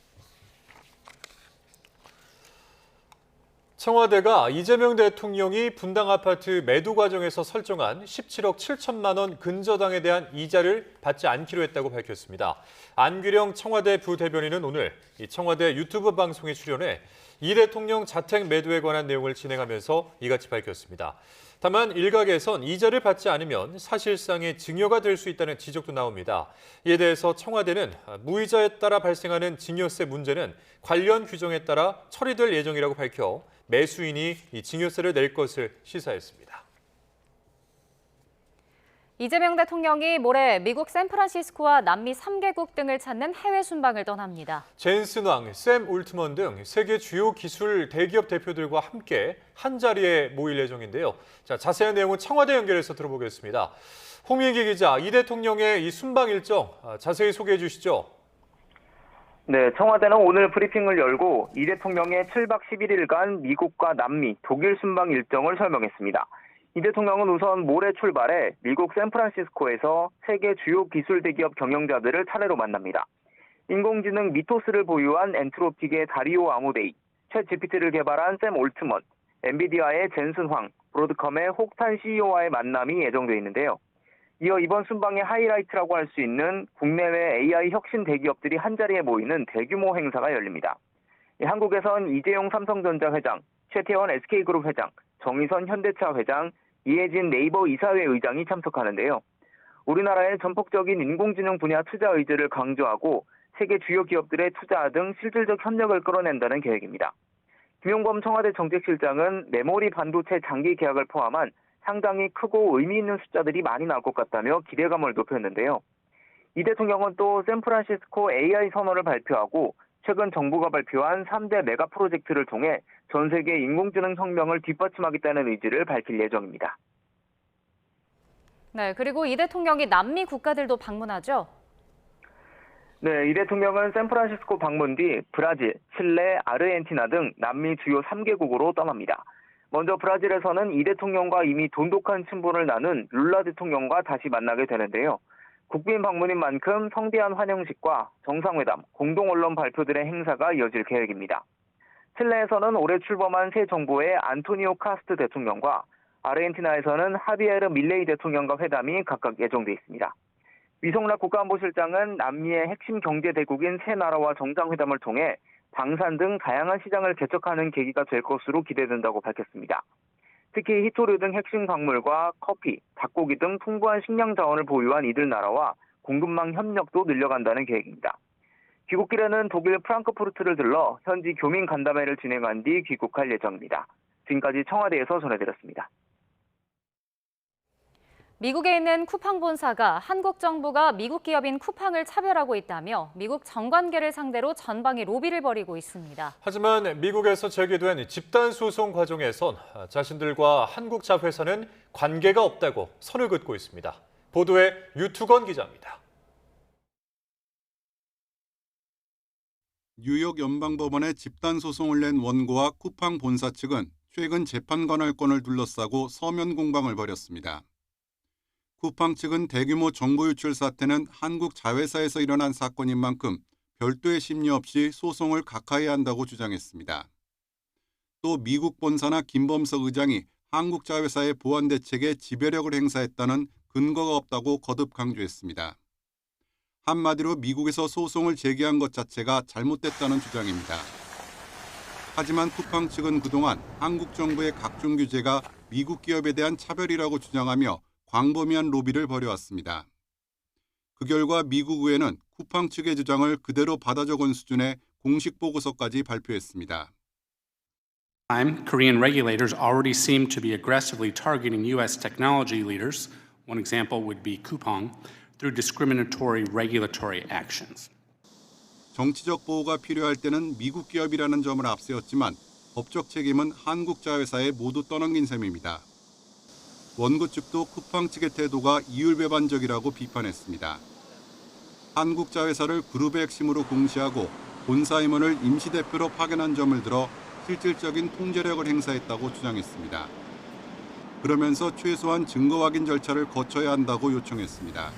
청와대가 이재명 대통령이 분당 아파트 매도 과정에서 설정한 17억 7천만 원 근저당에 대한 이자를 받지 않기로 했다고 밝혔습니다. 안규령 청와대 부대변인은 오늘 청와대 유튜브 방송에 출연해 이 대통령 자택 매도에 관한 내용을 진행하면서 이같이 밝혔습니다. 다만 일각에선 이자를 받지 않으면 사실상의 증여가 될 수 있다는 지적도 나옵니다. 이에 대해서 청와대는 무이자에 따라 발생하는 증여세 문제는 관련 규정에 따라 처리될 예정이라고 밝혀 매수인이 이 증여세를 낼 것을 시사했습니다.
이재명 대통령이 모레 미국 샌프란시스코와 남미 3개국 등을 찾는 해외 순방을 떠납니다.
젠슨 왕, 샘 올트먼 등 세계 주요 기술 대기업 대표들과 함께 한자리에 모일 예정인데요. 자, 자세한 내용은 청와대 연결해서 들어보겠습니다. 홍민기 기자, 이 대통령의 이 순방 일정 자세히 소개해 주시죠.
네, 청와대는 오늘 브리핑을 열고 이 대통령의 7박 11일간 미국과 남미, 독일 순방 일정을 설명했습니다. 이 대통령은 우선 모레 출발해 미국 샌프란시스코에서 세계 주요 기술 대기업 경영자들을 차례로 만납니다. 인공지능 미토스를 보유한 엔트로픽의 다리오 아모데이, 챗GPT를 개발한 샘 올트먼, 엔비디아의 젠슨 황, 브로드컴의 혹탄 CEO와의 만남이 예정돼 있는데요. 이어 이번 순방의 하이라이트라고 할 수 있는 국내외 AI 혁신 대기업들이 한자리에 모이는 대규모 행사가 열립니다. 한국에선 이재용 삼성전자 회장, 최태원 SK그룹 회장, 정의선 현대차 회장, 이혜진 네이버 이사회 의장이 참석하는데요. 우리나라의 전폭적인 인공지능 분야 투자 의지를 강조하고 세계 주요 기업들의 투자 등 실질적 협력을 끌어낸다는 계획입니다. 김용범 청와대 정책실장은 메모리 반도체 장기 계약을 포함한 상당히 크고 의미 있는 숫자들이 많이 나올 것 같다며 기대감을 높였는데요. 이 대통령은 또 샌프란시스코 AI 선언을 발표하고 최근 정부가 발표한 3대 메가 프로젝트를 통해 전 세계 인공지능 혁명을 뒷받침하겠다는 의지를 밝힐 예정입니다.
네, 그리고 이 대통령이 남미 국가들도 방문하죠?
네, 이 대통령은 샌프란시스코 방문 뒤 브라질, 칠레, 아르헨티나 등 남미 주요 3개국으로 떠납니다. 먼저 브라질에서는 이 대통령과 이미 돈독한 친분을 나눈 룰라 대통령과 다시 만나게 되는데요. 국빈 방문인 만큼 성대한 환영식과 정상회담, 공동 언론 발표들의 행사가 이어질 계획입니다. 칠레에서는 올해 출범한 새 정부의 안토니오 카스트 대통령과 아르헨티나에서는 하비에르 밀레이 대통령과 회담이 각각 예정돼 있습니다. 위성락 국가안보실장은 남미의 핵심 경제 대국인 세 나라와 정상회담을 통해 방산 등 다양한 시장을 개척하는 계기가 될 것으로 기대된다고 밝혔습니다. 특히 희토류 등 핵심 광물과 커피, 닭고기 등 풍부한 식량 자원을 보유한 이들 나라와 공급망 협력도 늘려간다는 계획입니다. 귀국길에는 독일 프랑크푸르트를 들러 현지 교민 간담회를 진행한 뒤 귀국할 예정입니다. 지금까지 청와대에서 전해드렸습니다.
미국에 있는 쿠팡 본사가 한국 정부가 미국 기업인 쿠팡을 차별하고 있다며 미국 정관계를 상대로 전방위 로비를 벌이고 있습니다.
하지만 미국에서 제기된 집단 소송 과정에선 자신들과 한국 자회사는 관계가 없다고 선을 긋고 있습니다. 보도에 유투건 기자입니다.
뉴욕 연방법원에 집단 소송을 낸 원고와 쿠팡 본사 측은 최근 재판 관할권을 둘러싸고 서면 공방을 벌였습니다. 쿠팡 측은 대규모 정보 유출 사태는 한국 자회사에서 일어난 사건인 만큼 별도의 심리 없이 소송을 각하해야 한다고 주장했습니다. 또 미국 본사나 김범석 의장이 한국 자회사의 보안 대책에 지배력을 행사했다는 근거가 없다고 거듭 강조했습니다. 한마디로 미국에서 소송을 제기한 것 자체가 잘못됐다는 주장입니다. 하지만 쿠팡 측은 그동안 한국 정부의 각종 규제가 미국 기업에 대한 차별이라고 주장하며 광범위한 로비를 벌여왔습니다. 그 결과 미국 의회는 쿠팡 측의 주장을 그대로 받아 적은 수준의 공식 보고서까지 발표했습니다.
Korean regulators already seem to be aggressively targeting U.S. technology leaders. One example would be Coupang through discriminatory regulatory actions.
정치적 보호가 필요할 때는 미국 기업이라는 점을 앞세웠지만 법적 책임은 한국 자회사에 모두 떠넘긴 셈입니다. 원고 측도 쿠팡 측의 태도가 이율배반적이라고 비판했습니다. 한국 자회사를 그룹의 핵심으로 공시하고 본사 임원을 임시대표로 파견한 점을 들어 실질적인 통제력을 행사했다고 주장했습니다. 그러면서 최소한 증거 확인 절차를 거쳐야 한다고 요청했습니다.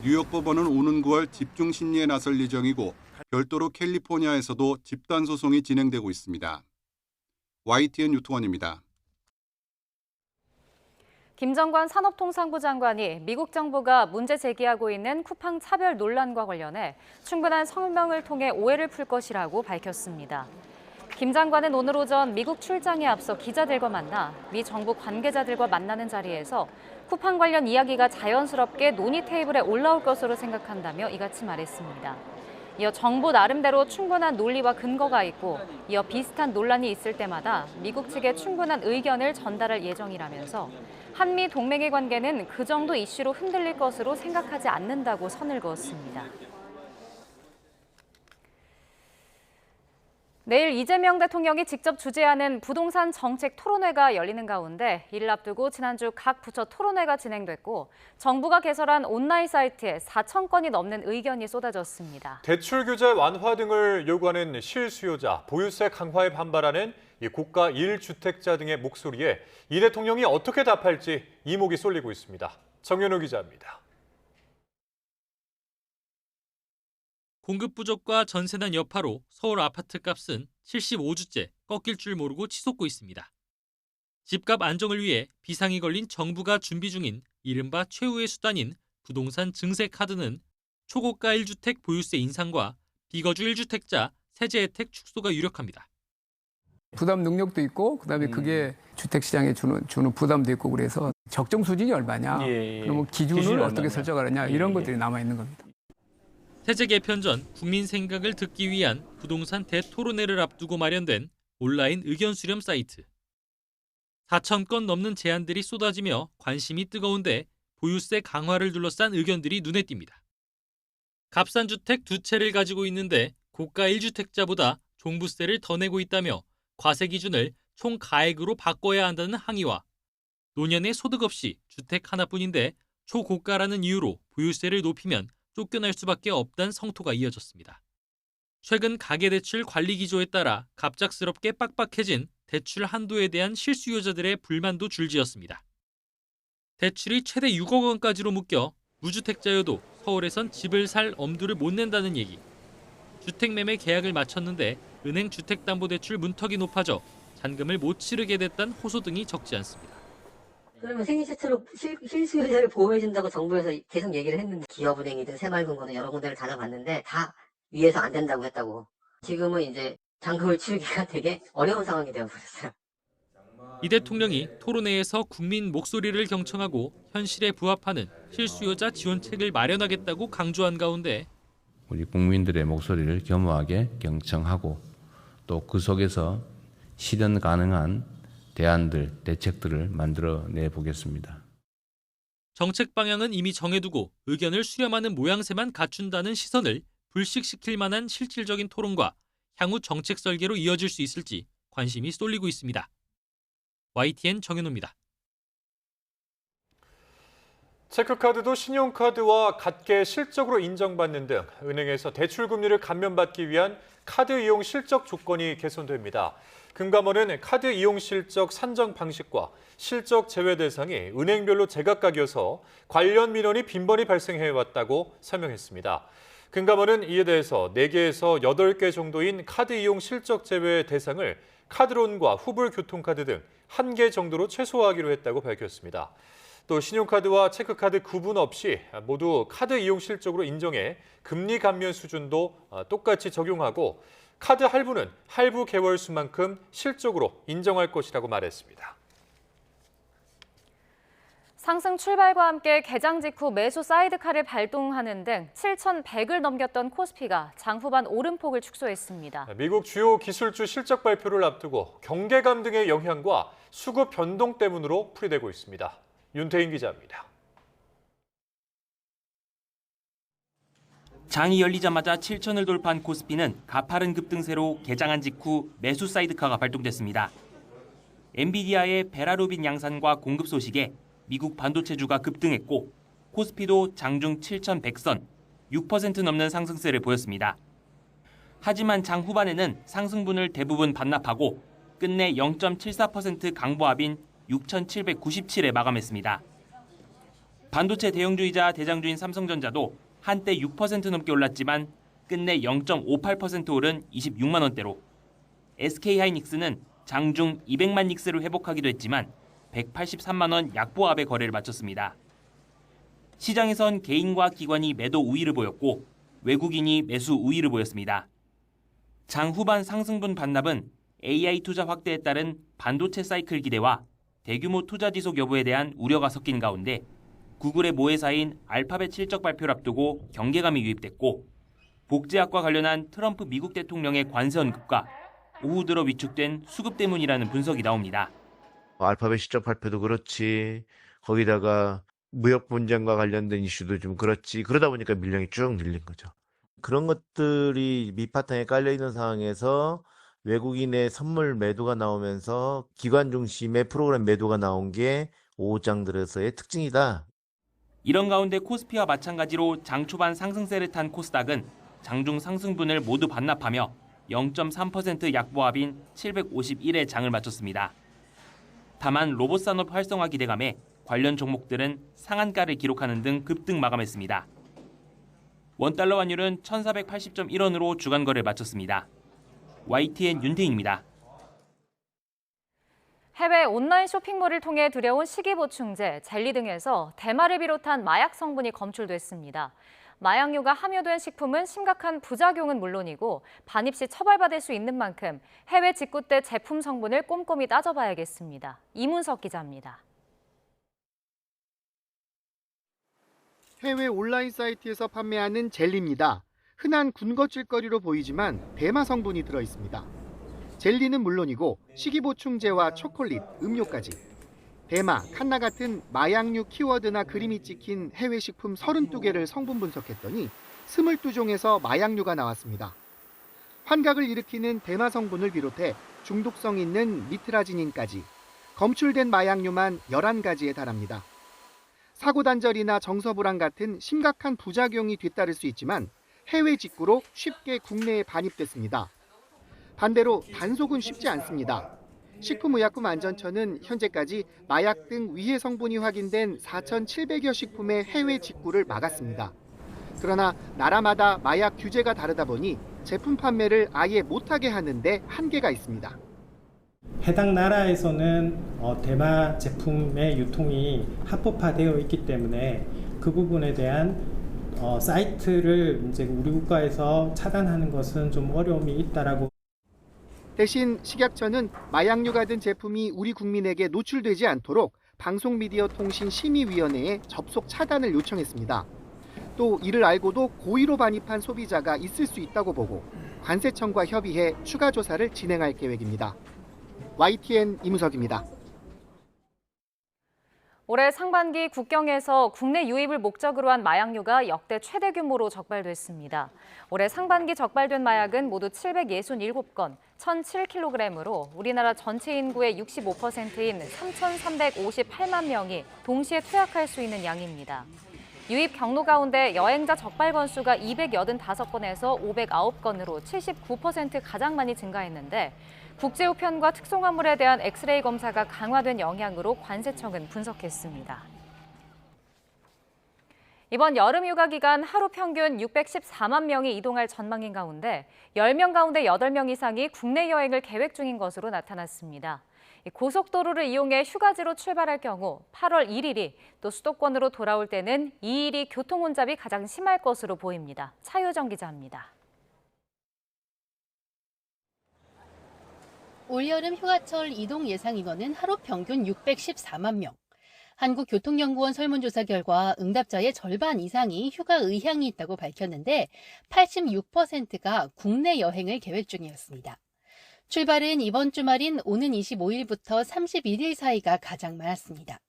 뉴욕 법원은 오는 9월 집중 심리에 나설 예정이고 별도로 캘리포니아에서도 집단 소송이 진행되고 있습니다. YTN 유통원입니다.
김정관 산업통상부 장관이 미국 정부가 문제 제기하고 있는 쿠팡 차별 논란과 관련해 충분한 설명을 통해 오해를 풀 것이라고 밝혔습니다. 김 장관은 오늘 오전 미국 출장에 앞서 기자들과 만나 미 정부 관계자들과 만나는 자리에서 쿠팡 관련 이야기가 자연스럽게 논의 테이블에 올라올 것으로 생각한다며 이같이 말했습니다. 이어 정부 나름대로 충분한 논리와 근거가 있고 이어 비슷한 논란이 있을 때마다 미국 측에 충분한 의견을 전달할 예정이라면서 한미 동맹의 관계는 그 정도 이슈로 흔들릴 것으로 생각하지 않는다고 선을 그었습니다. 내일 이재명 대통령이 직접 주재하는 부동산 정책 토론회가 열리는 가운데 이를 앞두고 지난주 각 부처 토론회가 진행됐고 정부가 개설한 온라인 사이트에 4,000건이 넘는 의견이 쏟아졌습니다.
대출 규제 완화 등을 요구하는 실수요자, 보유세 강화에 반발하는 고가 1주택자 등의 목소리에 이 대통령이 어떻게 답할지 이목이 쏠리고 있습니다. 정연우 기자입니다.
공급 부족과 전세난 여파로 서울 아파트 값은 75주째 꺾일 줄 모르고 치솟고 있습니다. 집값 안정을 위해 비상이 걸린 정부가 준비 중인 이른바 최후의 수단인 부동산 증세 카드는 초고가 1주택 보유세 인상과 비거주 1주택자 세제 혜택 축소가 유력합니다.
부담 능력도 있고 그다음에 그게 주택 시장에 주는 부담도 있고 그래서 적정 수준이 얼마냐, 그러면 기준을 어떻게 설정하느냐 이런 것들이 남아 있는 겁니다.
세제 개편 전 국민 생각을 듣기 위한 부동산 대토론회를 앞두고 마련된 온라인 의견 수렴 사이트. 4,000건 넘는 제안들이 쏟아지며 관심이 뜨거운데 보유세 강화를 둘러싼 의견들이 눈에 띕니다. 값싼 주택 2채를 가지고 있는데 고가 1주택자보다 종부세를 더 내고 있다며 과세 기준을 총 가액으로 바꿔야 한다는 항의와 노년의 소득 없이 주택 하나뿐인데 초고가라는 이유로 보유세를 높이면 쫓겨날 수밖에 없다는 성토가 이어졌습니다. 최근 가계대출 관리 기조에 따라 갑작스럽게 빡빡해진 대출 한도에 대한 실수요자들의 불만도 줄지었습니다. 대출이 최대 6억 원까지로 묶여 무주택자여도 서울에선 집을 살 엄두를 못 낸다는 얘기. 주택매매 계약을 마쳤는데 은행 주택담보대출 문턱이 높아져 잔금을 못 치르게 됐다는 호소 등이 적지 않습니다.
그러면 생애 최초로 실수요자를 보호해준다고 정부에서 계속 얘기를 했는데 기업은행이든 새마을금고든 여러 군데를 다녀봤는데 다 위에서 안 된다고 했다고. 지금은 이제 잔금을 치르기가 되게 어려운 상황이 되어버렸어요.
이 대통령이 토론회에서 국민 목소리를 경청하고 현실에 부합하는 실수요자 지원책을 마련하겠다고 강조한 가운데
우리 국민들의 목소리를 겸허하게 경청하고 또 그 속에서 실현 가능한 대안들, 대책들을 만들어내 보겠습니다.
정책 방향은 이미 정해두고 의견을 수렴하는 모양새만 갖춘다는 시선을 불식시킬 만한 실질적인 토론과 향후 정책 설계로 이어질 수 있을지 관심이 쏠리고 있습니다. YTN 정현우입니다.
체크카드도 신용카드와 같게 실적으로 인정받는 등 은행에서 대출 금리를 감면받기 위한 카드 이용 실적 조건이 개선됩니다. 금감원은 카드 이용 실적 산정 방식과 실적 제외 대상이 은행별로 제각각이어서 관련 민원이 빈번히 발생해왔다고 설명했습니다. 금감원은 이에 대해서 4개에서 8개 정도인 카드 이용 실적 제외 대상을 카드론과 후불 교통카드 등 1개 정도로 최소화하기로 했다고 밝혔습니다. 또 신용카드와 체크카드 구분 없이 모두 카드 이용 실적으로 인정해 금리 감면 수준도 똑같이 적용하고 카드 할부는 할부 개월 수만큼 실적으로 인정할 것이라고 말했습니다.
상승 출발과 함께 개장 직후 매수 사이드카를 발동하는 등 7,100을 넘겼던 코스피가 장 후반 오름폭을 축소했습니다.
미국 주요 기술주 실적 발표를 앞두고 경계감 등의 영향과 수급 변동 때문으로 풀이되고 있습니다. 윤태인 기자입니다.
장이 열리자마자 7천을 돌파한 코스피는 가파른 급등세로 개장한 직후 매수 사이드카가 발동됐습니다. 엔비디아의 베라루빈 양산과 공급 소식에 미국 반도체주가 급등했고 코스피도 장중 7,100선, 6% 넘는 상승세를 보였습니다. 하지만 장 후반에는 상승분을 대부분 반납하고 끝내 0.74% 강보합인 6,797에 마감했습니다. 반도체 대형주이자 대장주인 삼성전자도 한때 6% 넘게 올랐지만 끝내 0.58% 오른 26만 원대로, SK하이닉스는 장중 200만 닉스를 회복하기도 했지만 183만 원 약보합의 거래를 마쳤습니다. 시장에선 개인과 기관이 매도 우위를 보였고 외국인이 매수 우위를 보였습니다. 장 후반 상승분 반납은 AI 투자 확대에 따른 반도체 사이클 기대와 대규모 투자 지속 여부에 대한 우려가 섞인 가운데 구글의 모회사인 알파벳 실적 발표를 앞두고 경계감이 유입됐고 복제학과 관련한 트럼프 미국 대통령의 관세 언급과 오후 들어 위축된 수급 때문이라는 분석이 나옵니다.
알파벳 실적 발표도 그렇지, 거기다가 무역 분쟁과 관련된 이슈도 좀 그렇지, 그러다 보니까 밀량이 쭉 늘린 거죠. 그런 것들이 밑바탕에 깔려있는 상황에서 외국인의 선물 매도가 나오면서 기관 중심의 프로그램 매도가 나온 게 오후장 들어서의 특징이다.
이런 가운데 코스피와 마찬가지로 장 초반 상승세를 탄 코스닥은 장중 상승분을 모두 반납하며 0.3% 약보합인 751의 장을 마쳤습니다. 다만 로봇 산업 활성화 기대감에 관련 종목들은 상한가를 기록하는 등 급등 마감했습니다. 원달러 환율은 1,480.1원으로 주간 거래를 마쳤습니다. YTN 윤태인입니다.
해외 온라인 쇼핑몰을 통해 들여온 식이보충제, 젤리 등에서 대마를 비롯한 마약 성분이 검출됐습니다. 마약류가 함유된 식품은 심각한 부작용은 물론이고 반입 시 처벌받을 수 있는 만큼 해외 직구 때 제품 성분을 꼼꼼히 따져봐야겠습니다. 이문석 기자입니다.
해외 온라인 사이트에서 판매하는 젤리입니다. 흔한 군것질거리로 보이지만 대마 성분이 들어있습니다. 젤리는 물론이고 식이보충제와 초콜릿, 음료까지. 대마, 칸나 같은 마약류 키워드나 그림이 찍힌 해외 식품 32개를 성분 분석했더니 22종에서 마약류가 나왔습니다. 환각을 일으키는 대마 성분을 비롯해 중독성 있는 니트라지닌까지 검출된 마약류만 11가지에 달합니다. 사고단절이나 정서불안 같은 심각한 부작용이 뒤따를 수 있지만 해외 직구로 쉽게 국내에 반입됐습니다. 반대로 단속은 쉽지 않습니다. 식품의약품안전처는 현재까지 마약 등 위해 성분이 확인된 4,700여 식품의 해외 직구를 막았습니다. 그러나 나라마다 마약 규제가 다르다 보니 제품 판매를 아예 못하게 하는데 한계가 있습니다.
해당 나라에서는 대마 제품의 유통이 합법화되어 있기 때문에 그 부분에 대한 사이트를 이제 우리 국가에서 차단하는 것은 좀 어려움이 있다라고.
대신 식약처는 마약류가 든 제품이 우리 국민에게 노출되지 않도록 방송미디어통신심의위원회에 접속 차단을 요청했습니다. 또 이를 알고도 고의로 반입한 소비자가 있을 수 있다고 보고 관세청과 협의해 추가 조사를 진행할 계획입니다. YTN 이무석입니다.
올해 상반기 국경에서 국내 유입을 목적으로 한 마약류가 역대 최대 규모로 적발됐습니다. 올해 상반기 적발된 마약은 모두 767건, 1,007kg으로 우리나라 전체 인구의 65%인 3,358만 명이 동시에 투약할 수 있는 양입니다. 유입 경로 가운데 여행자 적발 건수가 285건에서 509건으로 79% 가장 많이 증가했는데 국제우편과 특송화물에 대한 엑스레이 검사가 강화된 영향으로 관세청은 분석했습니다. 이번 여름 휴가 기간 하루 평균 614만 명이 이동할 전망인 가운데 10명 가운데 8명 이상이 국내 여행을 계획 중인 것으로 나타났습니다. 고속도로를 이용해 휴가지로 출발할 경우 8월 1일이 또 수도권으로 돌아올 때는 2일이 교통 혼잡이 가장 심할 것으로 보입니다. 차유정 기자입니다.
올여름 휴가철 이동 예상 인원은 하루 평균 614만 명. 한국교통연구원 설문조사 결과 응답자의 절반 이상이 휴가 의향이 있다고 밝혔는데 86%가 국내 여행을 계획 중이었습니다. 출발은 이번 주말인 오는 25일부터 31일 사이가 가장 많았습니다.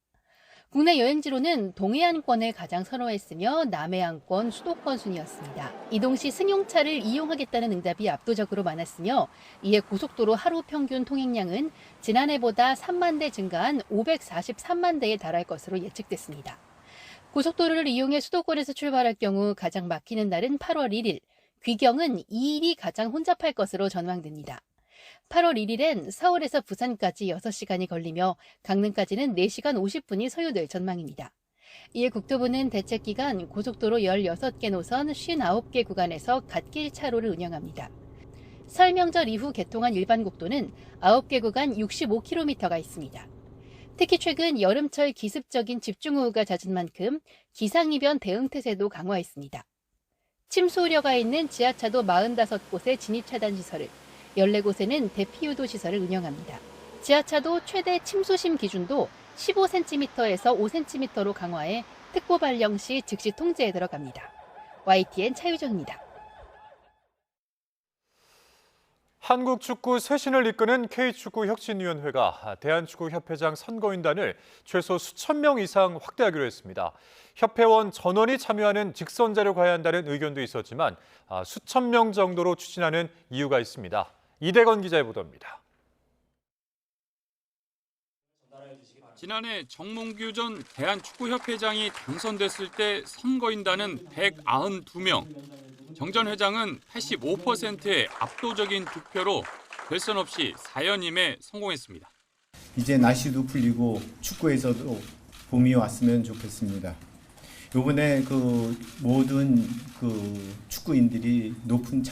국내 여행지로는 동해안권을 가장 선호했으며 남해안권, 수도권 순이었습니다. 이동 시 승용차를 이용하겠다는 응답이 압도적으로 많았으며 이에 고속도로 하루 평균 통행량은 지난해보다 3만 대 증가한 543만 대에 달할 것으로 예측됐습니다. 고속도로를 이용해 수도권에서 출발할 경우 가장 막히는 날은 8월 1일, 귀경은 2일이 가장 혼잡할 것으로 전망됩니다. 8월 1일엔 서울에서 부산까지 6시간이 걸리며 강릉까지는 4시간 50분이 소요될 전망입니다. 이에 국토부는 대책기간 고속도로 16개 노선 59개 구간에서 갓길 차로를 운영합니다. 설 명절 이후 개통한 일반국도는 9개 구간 65km가 있습니다. 특히 최근 여름철 기습적인 집중호우가 잦은 만큼 기상이변 대응태세도 강화했습니다. 침수 우려가 있는 지하차도 45곳의 진입차단 시설을 14곳에는 대피유도 시설을 운영합니다. 지하차도 최대 침수심 기준도 15cm에서 5cm로 강화해 특보 발령 시 즉시 통제에 들어갑니다. YTN 차유정입니다.
한국 축구 쇄신을 이끄는 K축구혁신위원회가 대한축구협회장 선거인단을 최소 수천 명 이상 확대하기로 했습니다. 협회원 전원이 참여하는 직선제로 가야 한다는 의견도 있었지만 수천 명 정도로 추진하는 이유가 있습니다. 이대건 기자의 보도입니다.
지난해 정몽규 전 대한축구협회장이 당선됐을 때 선거인단은 192명, 정 전 회장은 85%의 압도적인 득표로 결선 없이 4연임에 성공했습니다.
이제 날씨도 풀리고 축구에서도 봄이 왔으면 좋겠습니다. 이번에 모든 축구인들이 높은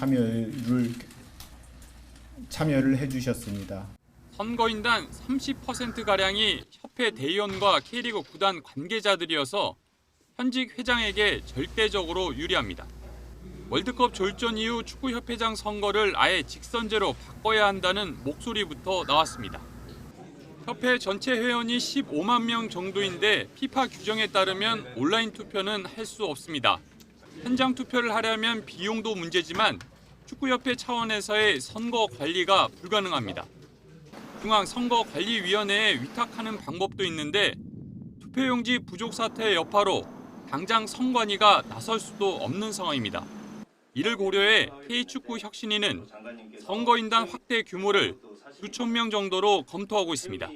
참여를 해주셨습니다.
선거인단 30%가량이 협회 대의원과 K리그 구단 관계자들이어서 현직 회장에게 절대적으로 유리합니다. 월드컵 졸전 이후 축구협회장 선거를 아예 직선제로 바꿔야 한다는 목소리부터 나왔습니다. 협회 전체 회원이 15만 명 정도인데 피파 규정에 따르면 온라인 투표는 할 수 없습니다. 현장 투표를 하려면 비용도 문제지만 축구협회 차원에서의 선거 관리가 불가능합니다. 중앙선거관리위원회에 위탁하는 방법도 있는데 투표용지 부족 사태의 여파로 당장 선관위가 나설 수도 없는 상황입니다. 이를 고려해 K축구혁신위는 선거인단 확대 규모를 수천 명 정도로 검토하고 있습니다.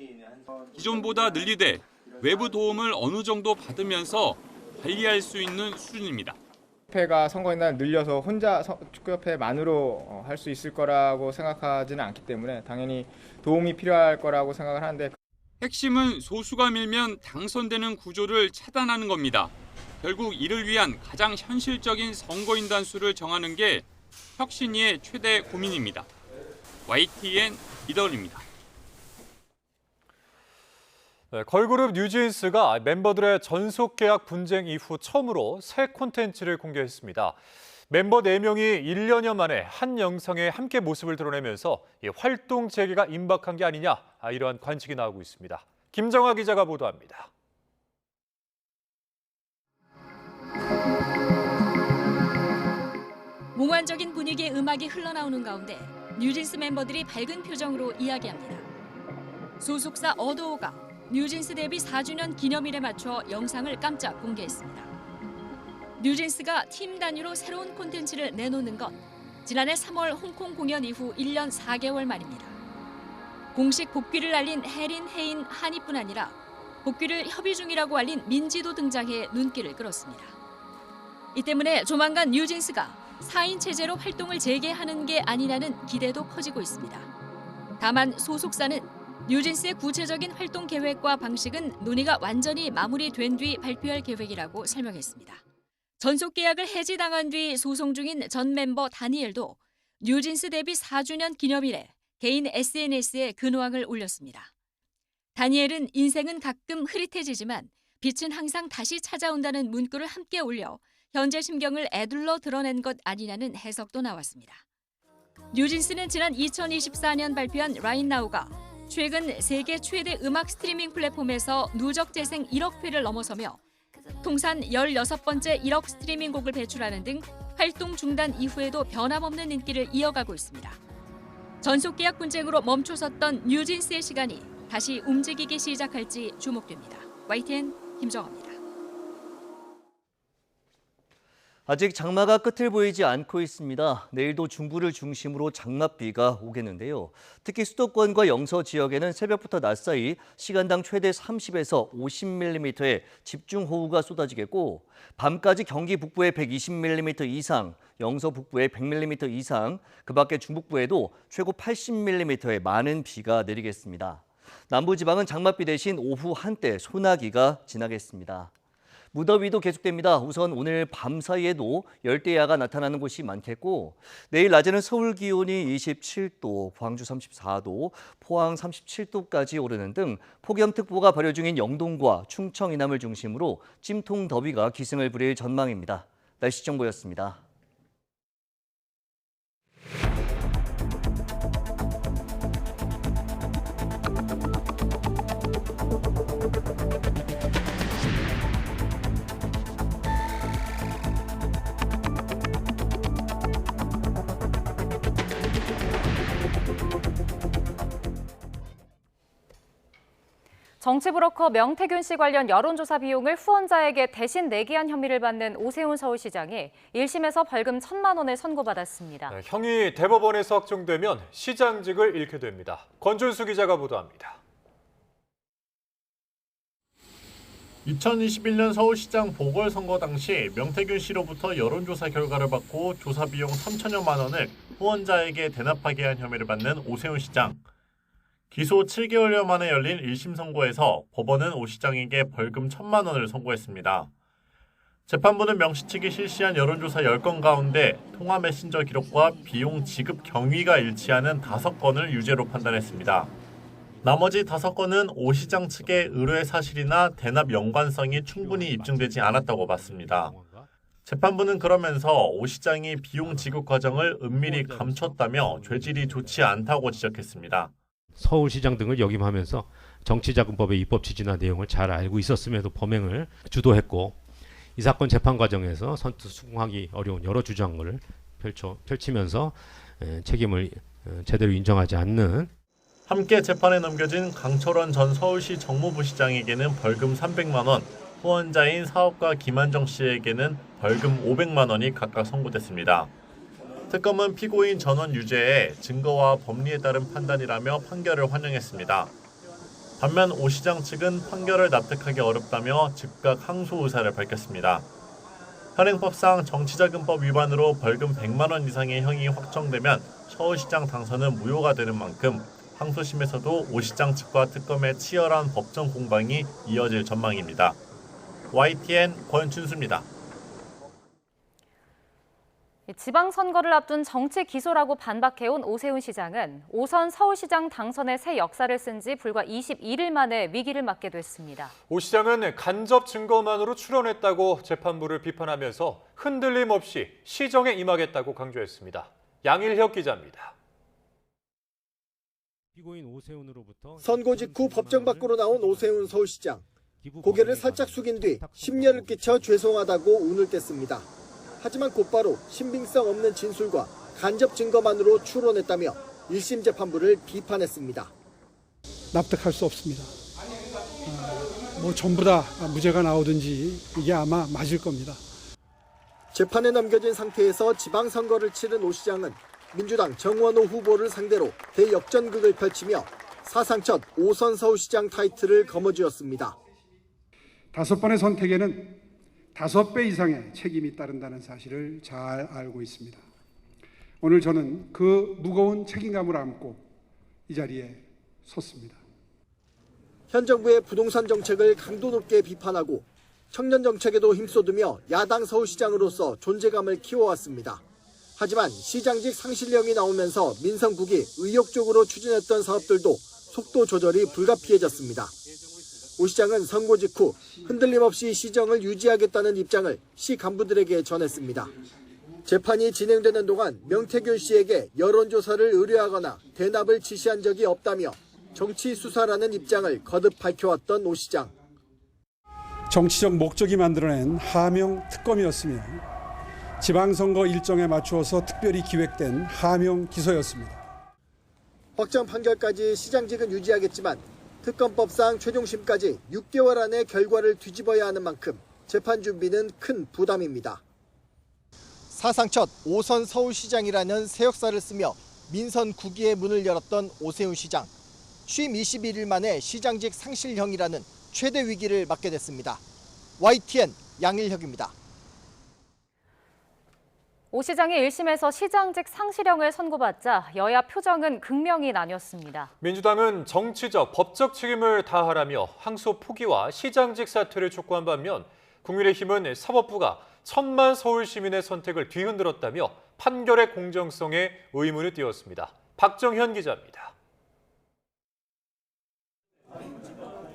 기존보다 늘리되 외부 도움을 어느 정도 받으면서 관리할 수 있는 수준입니다.
협회가 선거인단을 늘려서 혼자 축구협회만으로 할 수 있을 거라고 생각하지는 않기 때문에 당연히 도움이 필요할 거라고 생각을 하는데
핵심은 소수가 밀면 당선되는 구조를 차단하는 겁니다. 결국 이를 위한 가장 현실적인 선거인단 수를 정하는 게 혁신위의 최대 고민입니다. YTN 이더울입니다.
걸그룹 뉴진스가 멤버들의 전속 계약 분쟁 이후 처음으로 새 콘텐츠를 공개했습니다. 멤버 4명이 1년여 만에 한 영상에 함께 모습을 드러내면서 활동 재개가 임박한 게 아니냐, 이러한 관측이 나오고 있습니다. 김정아 기자가 보도합니다.
몽환적인 분위기의 음악이 흘러나오는 가운데 뉴진스 멤버들이 밝은 표정으로 이야기합니다. 소속사 어도어가 뉴진스 데뷔 4주년 기념일에 맞춰 영상을 깜짝 공개했습니다. 뉴진스가 팀 단위로 새로운 콘텐츠를 내놓는 건 지난해 3월 홍콩 공연 이후 1년 4개월 만입니다. 공식 복귀를 알린 해린, 해인, 한이뿐 아니라 복귀를 협의 중이라고 알린 민지도 등장해 눈길을 끌었습니다. 이 때문에 조만간 뉴진스가 4인 체제로 활동을 재개하는 게 아니냐는 기대도 커지고 있습니다. 다만 소속사는 뉴진스의 구체적인 활동 계획과 방식은 논의가 완전히 마무리된 뒤 발표할 계획이라고 설명했습니다. 전속 계약을 해지당한 뒤 소송 중인 전 멤버 다니엘도 뉴진스 데뷔 4주년 기념일에 개인 SNS에 근황을 올렸습니다. 다니엘은 인생은 가끔 흐릿해지지만 빛은 항상 다시 찾아온다는 문구를 함께 올려 현재 심경을 애둘러 드러낸 것 아니냐는 해석도 나왔습니다. 뉴진스는 지난 2024년 발표한 Right Now가 최근 세계 최대 음악 스트리밍 플랫폼에서 누적 재생 1억 회를 넘어서며 통산 16번째 1억 스트리밍 곡을 배출하는 등 활동 중단 이후에도 변함없는 인기를 이어가고 있습니다. 전속 계약 분쟁으로 멈춰섰던 뉴진스의 시간이 다시 움직이기 시작할지 주목됩니다. YTN 김정아입니다.
아직 장마가 끝을 보이지 않고 있습니다. 내일도 중부를 중심으로 장맛비가 오겠는데요. 특히 수도권과 영서 지역에는 새벽부터 낮 사이 시간당 최대 30에서 50mm의 집중호우가 쏟아지겠고 밤까지 경기 북부에 120mm 이상, 영서 북부에 100mm 이상, 그 밖에 중북부에도 최고 80mm의 많은 비가 내리겠습니다. 남부지방은 장맛비 대신 오후 한때 소나기가 지나겠습니다. 무더위도 계속됩니다. 우선 오늘 밤 사이에도 열대야가 나타나는 곳이 많겠고 내일 낮에는 서울 기온이 27도, 광주 34도, 포항 37도까지 오르는 등 폭염특보가 발효 중인 영동과 충청 이남을 중심으로 찜통 더위가 기승을 부릴 전망입니다. 날씨 정보였습니다.
정치 브로커 명태균 씨 관련 여론조사 비용을 후원자에게 대신 내게 한 혐의를 받는 오세훈 서울시장이 1심에서 벌금 1,000만 원을 선고받았습니다.
네, 형이 대법원에서 확정되면 시장직을 잃게 됩니다. 권준수 기자가 보도합니다.
2021년 서울시장 보궐선거 당시 명태균 씨로부터 여론조사 결과를 받고 조사 비용 3천여만 원을 후원자에게 대납하게 한 혐의를 받는 오세훈 시장. 기소 7개월여 만에 열린 1심 선고에서 법원은 오 시장에게 벌금 1,000만 원을 선고했습니다. 재판부는 명 씨 측이 실시한 여론조사 10건 가운데 통화 메신저 기록과 비용 지급 경위가 일치하는 5건을 유죄로 판단했습니다. 나머지 5건은 오 시장 측의 의뢰 사실이나 대납 연관성이 충분히 입증되지 않았다고 봤습니다. 재판부는 그러면서 오 시장이 비용 지급 과정을 은밀히 감췄다며 죄질이 좋지 않다고 지적했습니다.
서울시장 등을 역임하면서 정치자금법의 입법 취지나 내용을 잘 알고 있었음에도 범행을 주도했고 이 사건 재판 과정에서 선뜻 수긍하기 어려운 여러 주장을 펼치면서 책임을 제대로 인정하지 않는
함께 재판에 넘겨진 강철원 전 서울시 정무부 시장에게는 벌금 300만 원, 후원자인 사업가 김한정 씨에게는 벌금 500만 원이 각각 선고됐습니다. 특검은 피고인 전원 유죄에 증거와 법리에 따른 판단이라며 판결을 환영했습니다. 반면 오 시장 측은 판결을 납득하기 어렵다며 즉각 항소 의사를 밝혔습니다. 현행법상 정치자금법 위반으로 벌금 100만 원 이상의 형이 확정되면 서울시장 당선은 무효가 되는 만큼 항소심에서도 오 시장 측과 특검의 치열한 법정 공방이 이어질 전망입니다. YTN 권춘수입니다.
지방선거를 앞둔 정치 기소라고 반박해온 오세훈 시장은 5선 서울시장 당선의 새 역사를 쓴 지 불과 21일 만에 위기를 맞게 됐습니다.
오 시장은 간접 증거만으로 출연했다고 재판부를 비판하면서 흔들림 없이 시정에 임하겠다고 강조했습니다. 양일혁 기자입니다.
선거 직후 법정 밖으로 나온 오세훈 서울시장. 고개를 살짝 숙인 뒤 심려를 끼쳐 죄송하다고 운을 뗐습니다. 하지만 곧바로 신빙성 없는 진술과 간접 증거만으로 추론했다며 1심 재판부를 비판했습니다.
납득할 수 없습니다. 전부 다 무죄가 나오든지 이게 아마 맞을 겁니다.
재판에 넘겨진 상태에서 지방선거를 치른 오 시장은 민주당 정원호 후보를 상대로 대역전극을 펼치며 사상 첫 5선 서울시장 타이틀을 거머쥐었습니다.
5번의 선택에는 5배 이상의 책임이 따른다는 사실을 잘 알고 있습니다. 오늘 저는 그 무거운 책임감을 안고 이 자리에 섰습니다.
현 정부의 부동산 정책을 강도 높게 비판하고 청년 정책에도 힘쏟으며 야당 서울시장으로서 존재감을 키워왔습니다. 하지만 시장직 상실령이 나오면서 민선국이 의욕적으로 추진했던 사업들도 속도 조절이 불가피해졌습니다. 오 시장은 선고 직후 흔들림 없이 시정을 유지하겠다는 입장을 시 간부들에게 전했습니다. 재판이 진행되는 동안 명태균 씨에게 여론조사를 의뢰하거나 대납을 지시한 적이 없다며 정치 수사라는 입장을 거듭 밝혀왔던 오 시장.
정치적 목적이 만들어낸 하명 특검이었으며 지방선거 일정에 맞추어서 특별히 기획된 하명 기소였습니다.
확정 판결까지 시장직은 유지하겠지만 특검법상 최종심까지 6개월 안에 결과를 뒤집어야 하는 만큼 재판 준비는 큰 부담입니다. 사상 첫 5선 서울시장이라는 새 역사를 쓰며 민선 9기의 문을 열었던 오세훈 시장. 취임 21일 만에 시장직 상실형이라는 최대 위기를 맞게 됐습니다. YTN 양일혁입니다.
오 시장이 1심에서 시장직 상실형을 선고받자 여야 표정은 극명히 나뉘었습니다.
민주당은 정치적, 법적 책임을 다하라며 항소 포기와 시장직 사퇴를 촉구한 반면 국민의힘은 사법부가 1000만 서울 시민의 선택을 뒤흔들었다며 판결의 공정성에 의문을 띄웠습니다. 박정현 기자입니다.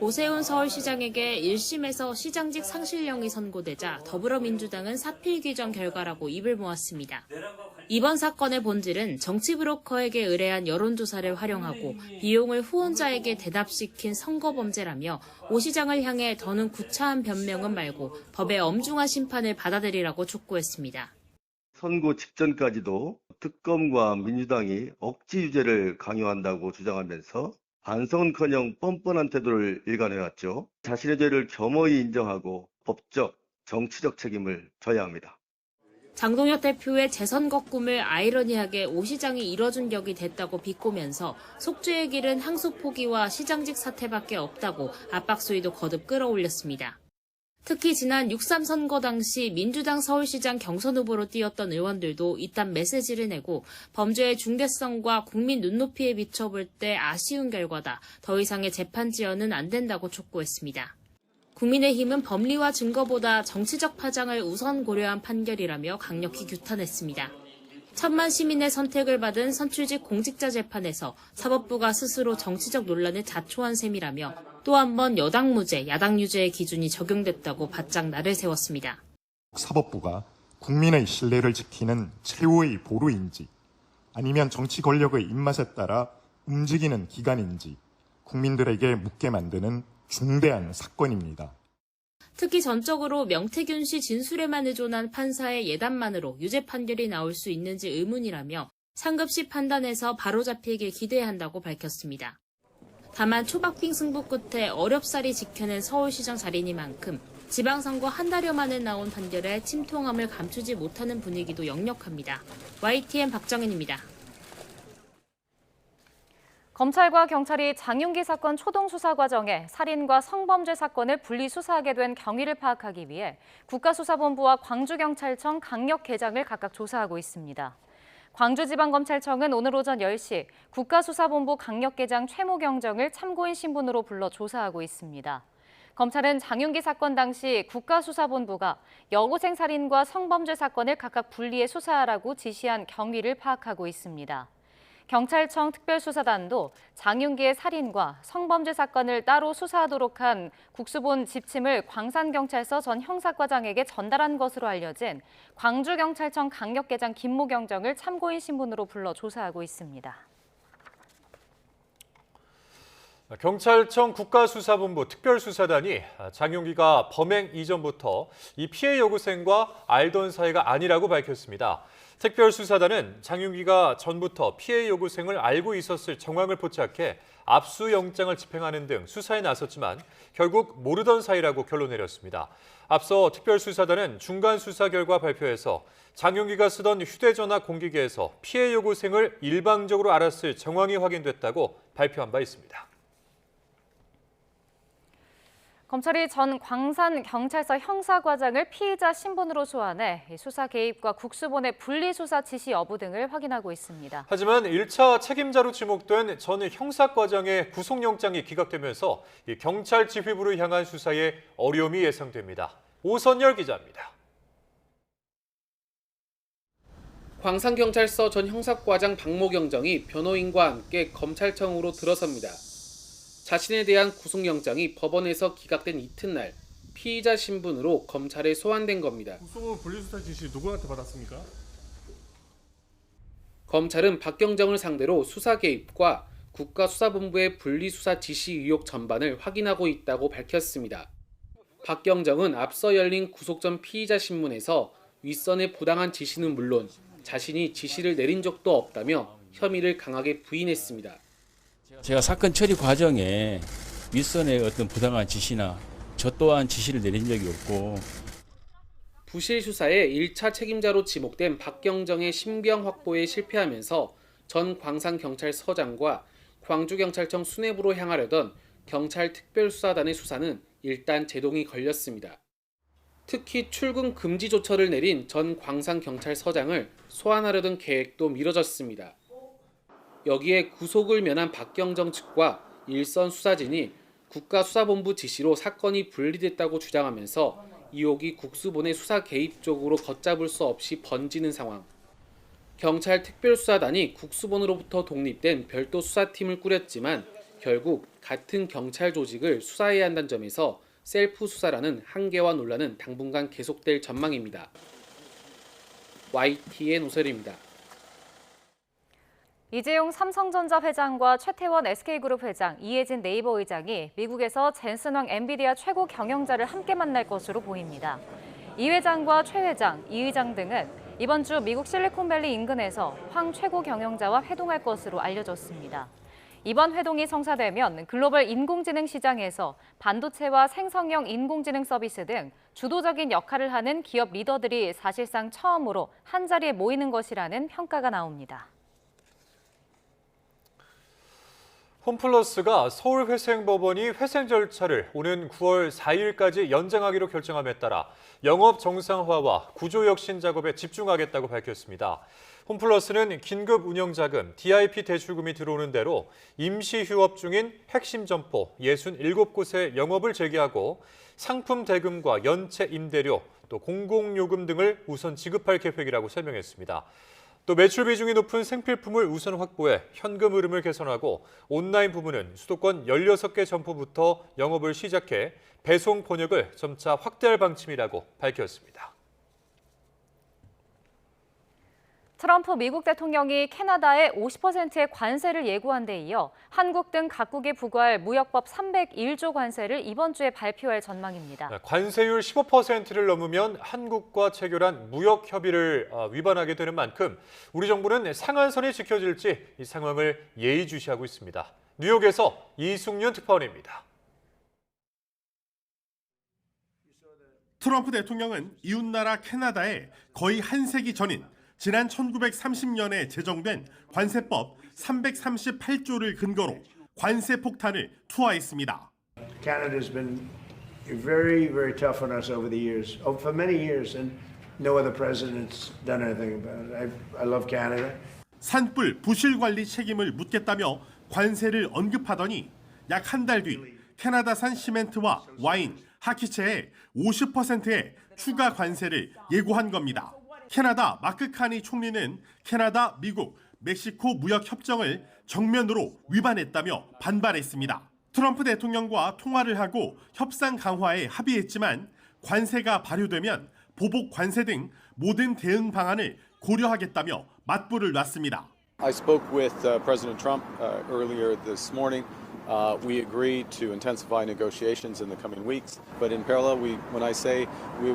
오세훈 서울시장에게 1심에서 시장직 상실형이 선고되자 더불어민주당은 사필 규정 결과라고 입을 모았습니다. 이번 사건의 본질은 정치 브로커에게 의뢰한 여론조사를 활용하고 비용을 후원자에게 대납시킨 선거범죄라며 오 시장을 향해 더는 구차한 변명은 말고 법의 엄중한 심판을 받아들이라고 촉구했습니다.
선거 직전까지도 특검과 민주당이 억지 유죄를 강요한다고 주장하면서 반성은커녕 뻔뻔한 태도를 일관해왔죠. 자신의 죄를 겸허히 인정하고 법적, 정치적 책임을 져야 합니다.
장동혁 대표의 재선거 꿈을 아이러니하게 오 시장이 이뤄준 격이 됐다고 비꼬면서 속죄의 길은 항소 포기와 시장직 사퇴밖에 없다고 압박 수위도 거듭 끌어올렸습니다. 특히 지난 6.3 선거 당시 민주당 서울시장 경선 후보로 뛰었던 의원들도 이딴 메시지를 내고 범죄의 중대성과 국민 눈높이에 비춰볼 때 아쉬운 결과다. 더 이상의 재판 지연은 안 된다고 촉구했습니다. 국민의힘은 법리와 증거보다 정치적 파장을 우선 고려한 판결이라며 강력히 규탄했습니다. 1000만 시민의 선택을 받은 선출직 공직자 재판에서 사법부가 스스로 정치적 논란을 자초한 셈이라며 또 한 번 여당 무죄, 야당 유죄의 기준이 적용됐다고 바짝 날을 세웠습니다.
사법부가 국민의 신뢰를 지키는 최후의 보루인지 아니면 정치 권력의 입맛에 따라 움직이는 기관인지 국민들에게 묻게 만드는 중대한 사건입니다.
특히 전적으로 명태균 씨 진술에만 의존한 판사의 예단만으로 유죄 판결이 나올 수 있는지 의문이라며 상급시 판단에서 바로잡히길 기대해야 한다고 밝혔습니다. 다만 초박빙 승부 끝에 어렵사리 지켜낸 서울시장 자리니만큼 지방선거 한 달여 만에 나온 판결에 침통함을 감추지 못하는 분위기도 역력합니다. YTN 박정현입니다.
검찰과 경찰이 장윤기 사건 초동 수사 과정에 살인과 성범죄 사건을 분리 수사하게 된 경위를 파악하기 위해 국가수사본부와 광주경찰청 강력계장을 각각 조사하고 있습니다. 광주지방검찰청은 오늘 오전 10시 국가수사본부 강력계장 최모경정을 참고인 신분으로 불러 조사하고 있습니다. 검찰은 장윤기 사건 당시 국가수사본부가 여고생 살인과 성범죄 사건을 각각 분리해 수사하라고 지시한 경위를 파악하고 있습니다. 경찰청 특별수사단도 장윤기의 살인과 성범죄 사건을 따로 수사하도록 한 국수본 지침을 광산경찰서 전 형사과장에게 전달한 것으로 알려진 광주경찰청 강력계장 김모경정을 참고인 신분으로 불러 조사하고 있습니다.
경찰청 국가수사본부 특별수사단이 장윤기가 범행 이전부터 이 피해 여고생과 알던 사이가 아니라고 밝혔습니다. 특별수사단은 장윤기가 전부터 피해 여고생을 알고 있었을 정황을 포착해 압수영장을 집행하는 등 수사에 나섰지만 결국 모르던 사이라고 결론 내렸습니다. 앞서 특별수사단은 중간 수사 결과 발표에서 장윤기가 쓰던 휴대전화 공기계에서 피해 여고생을 일방적으로 알았을 정황이 확인됐다고 발표한 바 있습니다.
검찰이 전 광산경찰서 형사과장을 피의자 신분으로 소환해 수사 개입과 국수본의 분리수사 지시 여부 등을 확인하고 있습니다.
하지만 1차 책임자로 지목된 전 형사과장의 구속영장이 기각되면서 경찰 지휘부를 향한 수사에 어려움이 예상됩니다. 오선열 기자입니다.
광산경찰서 전 형사과장 박모경정이 변호인과 함께 검찰청으로 들어섭니다. 자신에 대한 구속영장이 법원에서 기각된 이튿날 피의자 신분으로 검찰에 소환된 겁니다.
구속은 분리수사 지시 누구한테 받았습니까?
검찰은 박경정을 상대로 수사 개입과 국가수사본부의 분리수사 지시 의혹 전반을 확인하고 있다고 밝혔습니다. 박경정은 앞서 열린 구속 전 피의자 신문에서 윗선의 부당한 지시는 물론 자신이 지시를 내린 적도 없다며 혐의를 강하게 부인했습니다.
제가 사건 처리 과정에 윗선의 어떤 부당한 지시나 저 또한 지시를 내린 적이 없고
부실 수사의 1차 책임자로 지목된 박경정의 신병 확보에 실패하면서 전 광산경찰서장과 광주경찰청 수뇌부로 향하려던 경찰특별수사단의 수사는 일단 제동이 걸렸습니다. 특히 출근 금지 조처를 내린 전 광산경찰서장을 소환하려던 계획도 미뤄졌습니다. 여기에 구속을 면한 박경정 측과 일선 수사진이 국가수사본부 지시로 사건이 분리됐다고 주장하면서 의혹이 국수본의 수사 개입 쪽으로 걷잡을 수 없이 번지는 상황. 경찰 특별수사단이 국수본으로부터 독립된 별도 수사팀을 꾸렸지만 결국 같은 경찰 조직을 수사해야 한다는 점에서 셀프 수사라는 한계와 논란은 당분간 계속될 전망입니다. YTN 오세리입니다.
이재용 삼성전자 회장과 최태원 SK그룹 회장, 이해진 네이버 의장이 미국에서 젠슨왕 엔비디아 최고 경영자를 함께 만날 것으로 보입니다. 이 회장과 최 회장, 이 의장 등은 이번 주 미국 실리콘밸리 인근에서 황 최고 경영자와 회동할 것으로 알려졌습니다. 이번 회동이 성사되면 글로벌 인공지능 시장에서 반도체와 생성형 인공지능 서비스 등 주도적인 역할을 하는 기업 리더들이 사실상 처음으로 한자리에 모이는 것이라는 평가가 나옵니다.
홈플러스가 서울회생법원이 회생 절차를 오는 9월 4일까지 연장하기로 결정함에 따라 영업 정상화와 구조혁신 작업에 집중하겠다고 밝혔습니다. 홈플러스는 긴급 운영자금, DIP 대출금이 들어오는 대로 임시 휴업 중인 핵심 점포 67곳의 영업을 재개하고 상품 대금과 연체 임대료, 또 공공요금 등을 우선 지급할 계획이라고 설명했습니다. 또 매출 비중이 높은 생필품을 우선 확보해 현금 흐름을 개선하고 온라인 부문은 수도권 16개 점포부터 영업을 시작해 배송 번역을 점차 확대할 방침이라고 밝혔습니다.
트럼프 미국 대통령이 캐나다에 50%의 관세를 예고한 데 이어 한국 등 각국이 부과할 무역법 301조 관세를 이번 주에 발표할 전망입니다.
관세율 15%를 넘으면 한국과 체결한 무역 협의를 위반하게 되는 만큼 우리 정부는 상한선이 지켜질지 이 상황을 예의주시하고 있습니다. 뉴욕에서 이승윤 특파원입니다.
트럼프 대통령은 이웃나라 캐나다에 거의 한 세기 전인 지난 1930년에 제정된 관세법 338조를 근거로 관세 폭탄을 투하했습니다.
Canada's been very, very tough on us over the years, for many years, and no other president's done anything about it. I love Canada.
산불 부실 관리 책임을 묻겠다며 관세를 언급하더니 약 한 달 뒤 캐나다산 시멘트와 와인, 하키채에 50%의 추가 관세를 예고한 겁니다. 캐나다 마크 카니 총리는 캐나다, 미국, 멕시코 무역 협정을 정면으로 위반했다며 반발했습니다. 트럼프 대통령과 통화를 하고 협상 강화에 합의했지만 관세가 발효되면 보복 관세 등 모든 대응 방안을 고려하겠다며 맞불을 놨습니다.
I spoke with President Trump earlier this morning. We agreed to intensify negotiations in the coming weeks, but in parallel, when I say we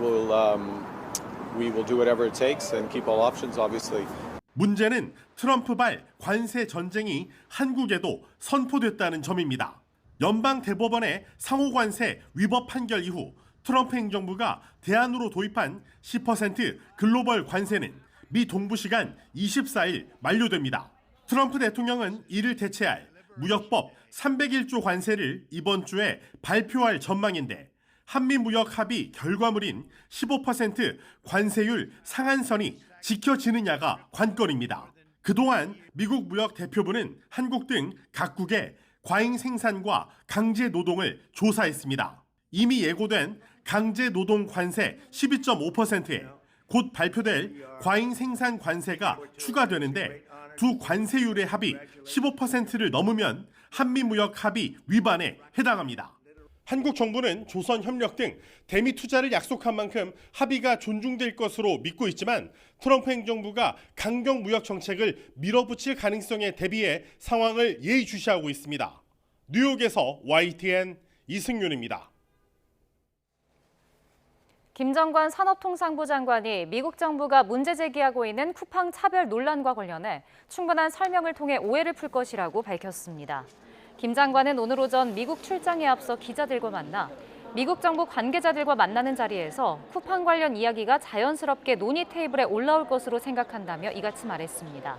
will do whatever it takes and keep all options, obviously.
문제는 트럼프발 관세 전쟁이 한국에도 선포됐다는 점입니다. 연방 대법원의 상호 관세 위법 판결 이후 트럼프 행정부가 대안으로 도입한 10% 글로벌 관세는 미 동부 시간 24일 만료됩니다. 트럼프 대통령은 이를 대체할 무역법 301조 관세를 이번 주에 발표할 전망인데 한미 무역 합의 결과물인 15% 관세율 상한선이 지켜지느냐가 관건입니다. 그동안 미국 무역 대표부는 한국 등 각국의 과잉 생산과 강제 노동을 조사했습니다. 이미 예고된 강제 노동 관세 12.5%에 곧 발표될 과잉 생산 관세가 추가되는데 두 관세율의 합이 15%를 넘으면 한미 무역 합의 위반에 해당합니다. 한국 정부는 조선협력 등 대미 투자를 약속한 만큼 합의가 존중될 것으로 믿고 있지만 트럼프 행정부가 강경 무역 정책을 밀어붙일 가능성에 대비해 상황을 예의주시하고 있습니다. 뉴욕에서 YTN 이승윤입니다.
김정관 산업통상부 장관이 미국 정부가 문제 제기하고 있는 쿠팡 차별 논란과 관련해 충분한 설명을 통해 오해를 풀 것이라고 밝혔습니다. 김 장관은 오늘 오전 미국 출장에 앞서 기자들과 만나 미국 정부 관계자들과 만나는 자리에서 쿠팡 관련 이야기가 자연스럽게 논의 테이블에 올라올 것으로 생각한다며 이같이 말했습니다.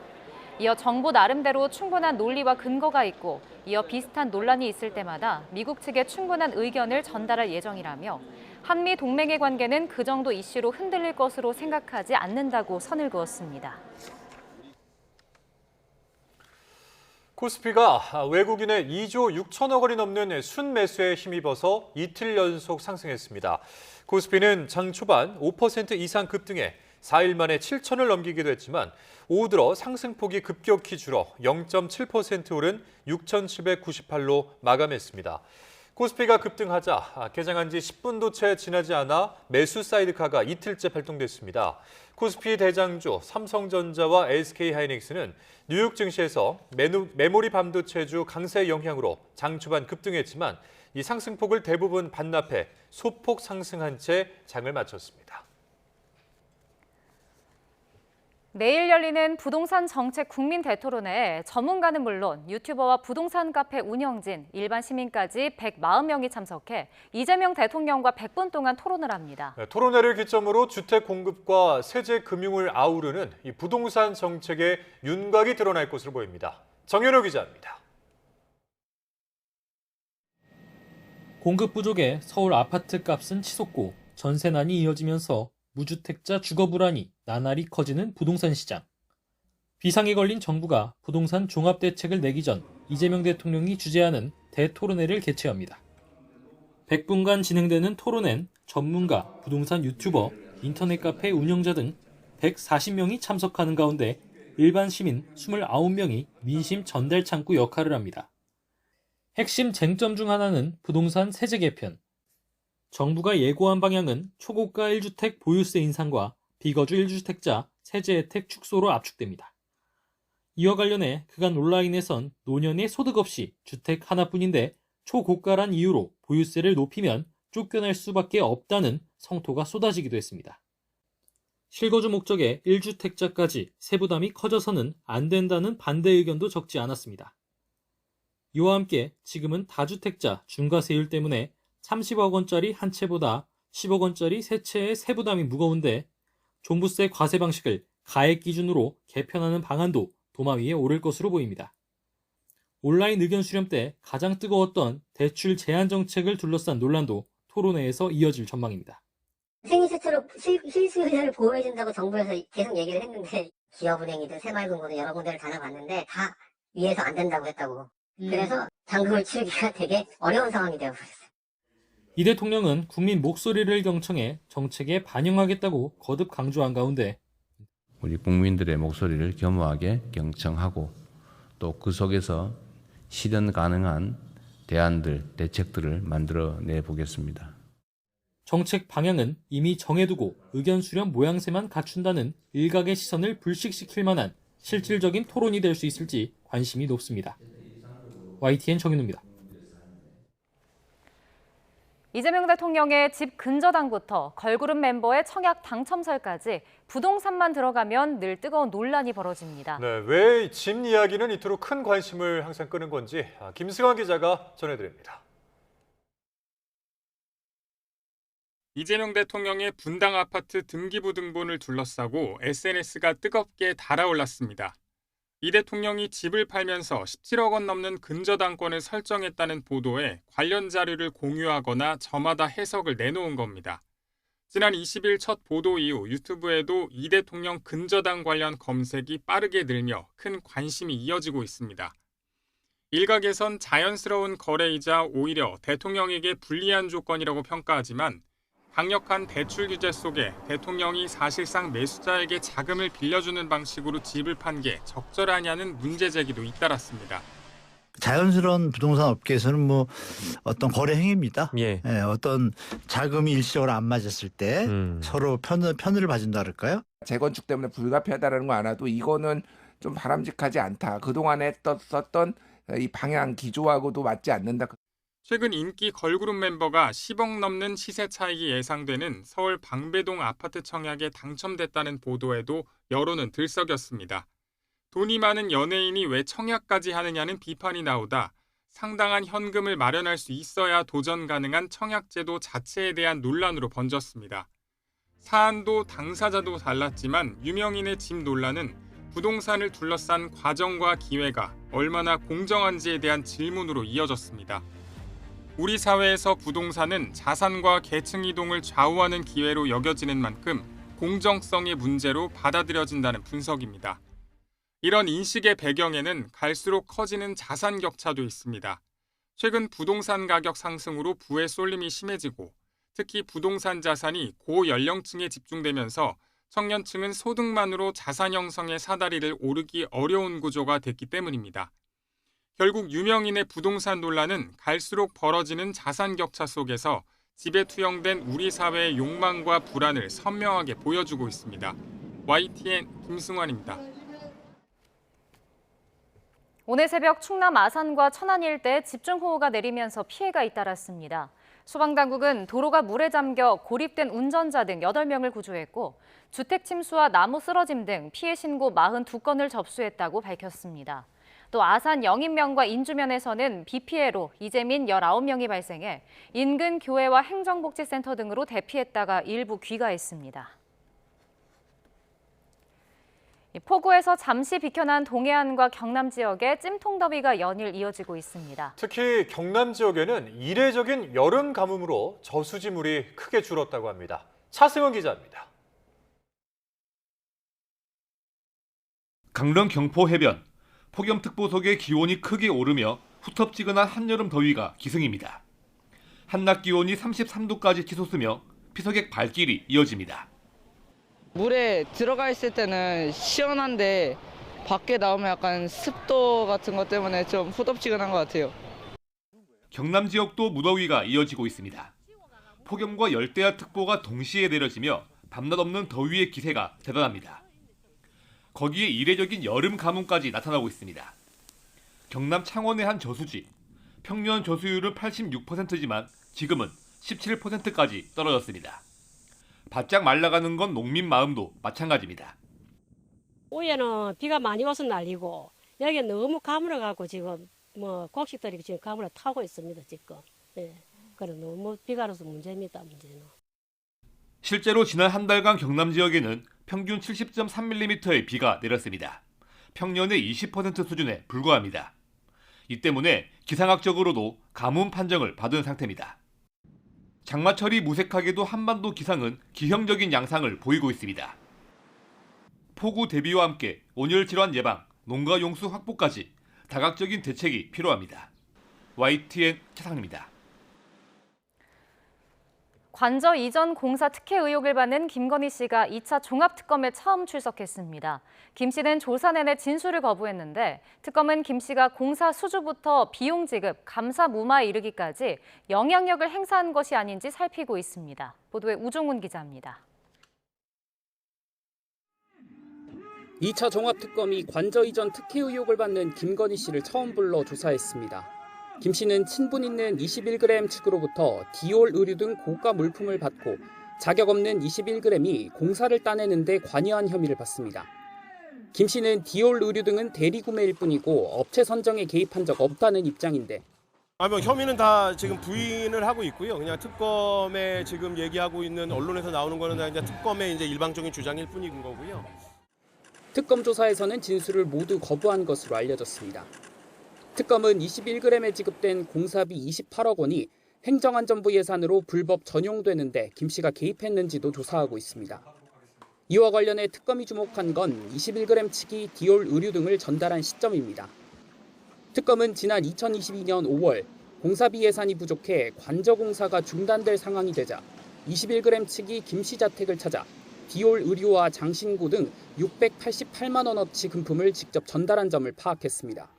이어 정부 나름대로 충분한 논리와 근거가 있고 이어 비슷한 논란이 있을 때마다 미국 측에 충분한 의견을 전달할 예정이라며 한미 동맹의 관계는 그 정도 이슈로 흔들릴 것으로 생각하지 않는다고 선을 그었습니다.
코스피가 외국인의 2조 6천억 원이 넘는 순매수에 힘입어서 이틀 연속 상승했습니다. 코스피는 장 초반 5% 이상 급등해 4일 만에 7천을 넘기기도 했지만 오후 들어 상승폭이 급격히 줄어 0.7% 오른 6,798로 마감했습니다. 코스피가 급등하자 개장한 지 10분도 채 지나지 않아 매수 사이드카가 이틀째 발동됐습니다. 코스피 대장주 삼성전자와 SK하이닉스는 뉴욕 증시에서 메모리 반도체주 강세 영향으로 장 초반 급등했지만 이 상승폭을 대부분 반납해 소폭 상승한 채 장을 마쳤습니다.
내일 열리는 부동산 정책 국민 대토론회에 전문가는 물론 유튜버와 부동산 카페 운영진, 일반 시민까지 140명이 참석해 이재명 대통령과 100분 동안 토론을 합니다.
토론회를 기점으로 주택 공급과 세제 금융을 아우르는 이 부동산 정책의 윤곽이 드러날 것으로 보입니다. 정현호 기자입니다.
공급 부족에 서울 아파트 값은 치솟고 전세난이 이어지면서 무주택자 주거 불안이 나날이 커지는 부동산 시장. 비상에 걸린 정부가 부동산 종합대책을 내기 전 이재명 대통령이 주재하는 대토론회를 개최합니다. 100분간 진행되는 토론회는 전문가, 부동산 유튜버, 인터넷 카페 운영자 등 140명이 참석하는 가운데 일반 시민 29명이 민심 전달 창구 역할을 합니다. 핵심 쟁점 중 하나는 부동산 세제 개편. 정부가 예고한 방향은 초고가 1주택 보유세 인상과 비거주 1주택자 세제 혜택 축소로 압축됩니다. 이와 관련해 그간 온라인에선 노년의 소득 없이 주택 하나뿐인데 초고가란 이유로 보유세를 높이면 쫓겨날 수밖에 없다는 성토가 쏟아지기도 했습니다. 실거주 목적의 1주택자까지 세부담이 커져서는 안 된다는 반대 의견도 적지 않았습니다. 이와 함께 지금은 다주택자 중과세율 때문에 30억 원짜리 한 채보다 10억 원짜리 세 채의 세부담이 무거운데 종부세 과세 방식을 가액 기준으로 개편하는 방안도 도마 위에 오를 것으로 보입니다. 온라인 의견 수렴 때 가장 뜨거웠던 대출 제한 정책을 둘러싼 논란도 토론회에서 이어질 전망입니다.
생애 최초로 실수요자를 보호해준다고 정부에서 계속 얘기를 했는데 기업은행이든 새마을금고든 여러 군데를 다녀봤는데 다 위에서 안 된다고 했다고. 그래서 잔금을 치르기가 되게 어려운 상황이 되어버렸어요.
이 대통령은 국민 목소리를 경청해 정책에 반영하겠다고 거듭 강조한 가운데
우리 국민들의 목소리를 겸허하게 경청하고 또 그 속에서 실현 가능한 대안들, 대책들을 만들어내 보겠습니다.
정책 방향은 이미 정해두고 의견 수렴 모양새만 갖춘다는 일각의 시선을 불식시킬 만한 실질적인 토론이 될 수 있을지 관심이 높습니다. YTN 정윤우입니다.
이재명 대통령의 집 근저당부터 걸그룹 멤버의 청약 당첨설까지 부동산만 들어가면 늘 뜨거운 논란이 벌어집니다.
네, 왜 집 이야기는 이토록 큰 관심을 항상 끄는 건지 김승환 기자가 전해드립니다.
이재명 대통령의 분당 아파트 등기부 등본을 둘러싸고 SNS가 뜨겁게 달아올랐습니다. 이 대통령이 집을 팔면서 17억 원 넘는 근저당권을 설정했다는 보도에 관련 자료를 공유하거나 저마다 해석을 내놓은 겁니다. 지난 20일 첫 보도 이후 유튜브에도 이 대통령 근저당 관련 검색이 빠르게 늘며 큰 관심이 이어지고 있습니다. 일각에선 자연스러운 거래이자 오히려 대통령에게 불리한 조건이라고 평가하지만 강력한 대출 규제 속에 대통령이 사실상 매수자에게 자금을 빌려주는 방식으로 집을 판 게 적절하냐는 문제 제기도 잇따랐습니다.
자연스러운 부동산 업계에서는 뭐 어떤 거래 행위입니다.
예.
예, 어떤 자금이 일시적으로 안 맞았을 때 서로 편을 봐준다 그럴까요?
재건축 때문에 불가피하다라는 거 알아도 이거는 좀 바람직하지 않다. 그동안에 썼던 이 방향 기조하고도 맞지 않는다.
최근 인기 걸그룹 멤버가 10억 넘는 시세 차익이 예상되는 서울 방배동 아파트 청약에 당첨됐다는 보도에도 여론은 들썩였습니다. 돈이 많은 연예인이 왜 청약까지 하느냐는 비판이 나오다 상당한 현금을 마련할 수 있어야 도전 가능한 청약제도 자체에 대한 논란으로 번졌습니다. 사안도 당사자도 달랐지만 유명인의 집 논란은 부동산을 둘러싼 과정과 기회가 얼마나 공정한지에 대한 질문으로 이어졌습니다. 우리 사회에서 부동산은 자산과 계층 이동을 좌우하는 기회로 여겨지는 만큼 공정성의 문제로 받아들여진다는 분석입니다. 이런 인식의 배경에는 갈수록 커지는 자산 격차도 있습니다. 최근 부동산 가격 상승으로 부의 쏠림이 심해지고 특히 부동산 자산이 고연령층에 집중되면서 청년층은 소득만으로 자산 형성의 사다리를 오르기 어려운 구조가 됐기 때문입니다. 결국 유명인의 부동산 논란은 갈수록 벌어지는 자산 격차 속에서 집에 투영된 우리 사회의 욕망과 불안을 선명하게 보여주고 있습니다. YTN 김승환입니다.
오늘 새벽 충남 아산과 천안 일대에 집중호우가 내리면서 피해가 잇따랐습니다. 소방당국은 도로가 물에 잠겨 고립된 운전자 등 8명을 구조했고 주택 침수와 나무 쓰러짐 등 피해 신고 42건을 접수했다고 밝혔습니다. 또 아산 영인면과 인주면에서는 비 피해로 이재민 19명이 발생해 인근 교회와 행정복지센터 등으로 대피했다가 일부 귀가했습니다. 폭우에서 잠시 비켜난 동해안과 경남 지역에 찜통더위가 연일 이어지고 있습니다.
특히 경남 지역에는 이례적인 여름 가뭄으로 저수지물이 크게 줄었다고 합니다. 차승원 기자입니다.
강릉 경포 해변, 폭염특보 속에 기온이 크게 오르며 후텁지근한 한여름 더위가 기승입니다. 한낮 기온이 33도까지 치솟으며 피서객 발길이 이어집니다.
물에 들어가 있을 때는 시원한데 밖에 나오면 약간 습도 같은 것 때문에 좀 후덥지근한 것 같아요.
경남 지역도 무더위가 이어지고 있습니다. 폭염과 열대야 특보가 동시에 내려지며 밤낮 없는 더위의 기세가 대단합니다. 거기에 이례적인 여름 가뭄까지 나타나고 있습니다. 경남 창원의 한 저수지, 평년 저수율은 86%지만 지금은 17%까지 떨어졌습니다. 바짝 말라가는 건 농민 마음도 마찬가지입니다.
위에는 비가 많이 와서 날리고 여기 너무 가물어가고 지금 뭐 곡식들이 지금 가물어 타고 있습니다 지금. 예, 그래 너무 비가 와서 문제입니다 문제는.
실제로 지난 한 달간 경남 지역에는 평균 70.3mm의 비가 내렸습니다. 평년의 20% 수준에 불과합니다. 이 때문에 기상학적으로도 가뭄 판정을 받은 상태입니다. 장마철이 무색하게도 한반도 기상은 기형적인 양상을 보이고 있습니다. 폭우 대비와 함께 온열 질환 예방, 농가 용수 확보까지 다각적인 대책이 필요합니다. YTN 최상입니다.
관저 이전 공사 특혜 의혹을 받는 김건희 씨가 2차 종합특검에 처음 출석했습니다. 김 씨는 조사 내내 진술을 거부했는데 특검은 김 씨가 공사 수주부터 비용 지급, 감사 무마에 이르기까지 영향력을 행사한 것이 아닌지 살피고 있습니다. 보도에 우종훈 기자입니다.
2차 종합특검이 관저 이전 특혜 의혹을 받는 김건희 씨를 처음 불러 조사했습니다. 김 씨는 친분 있는 21g 측으로부터 디올 의류 등 고가 물품을 받고 자격 없는 21g이 공사를 따내는 데 관여한 혐의를 받습니다. 김 씨는 디올 의류 등은 대리 구매일 뿐이고 업체 선정에 개입한 적 없다는 입장인데
뭐 혐의는 다 지금 부인을 하고 있고요. 그냥 특검에 지금 얘기하고 있는 언론에서 나오는 거는 다 이제 특검의 이제 일방적인 주장일 뿐인 거고요.
특검 조사에서는 진술을 모두 거부한 것으로 알려졌습니다. 특검은 21g에 지급된 공사비 28억 원이 행정안전부 예산으로 불법 전용되는데 김 씨가 개입했는지도 조사하고 있습니다. 이와 관련해 특검이 주목한 건 21g 측이 디올 의류 등을 전달한 시점입니다. 특검은 지난 2022년 5월 공사비 예산이 부족해 관저 공사가 중단될 상황이 되자 21g 측이 김 씨 자택을 찾아 디올 의류와 장신구 등 688만 원어치 금품을 직접 전달한 점을 파악했습니다.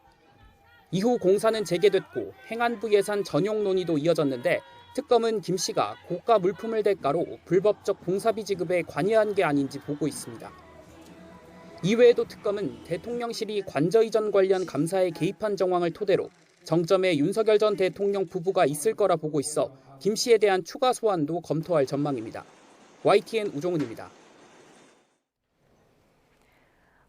이후 공사는 재개됐고 행안부 예산 전용 논의도 이어졌는데 특검은 김 씨가 고가 물품을 대가로 불법적 공사비 지급에 관여한 게 아닌지 보고 있습니다. 이외에도 특검은 대통령실이 관저 이전 관련 감사에 개입한 정황을 토대로 정점에 윤석열 전 대통령 부부가 있을 거라 보고 있어 김 씨에 대한 추가 소환도 검토할 전망입니다. YTN 우종훈입니다.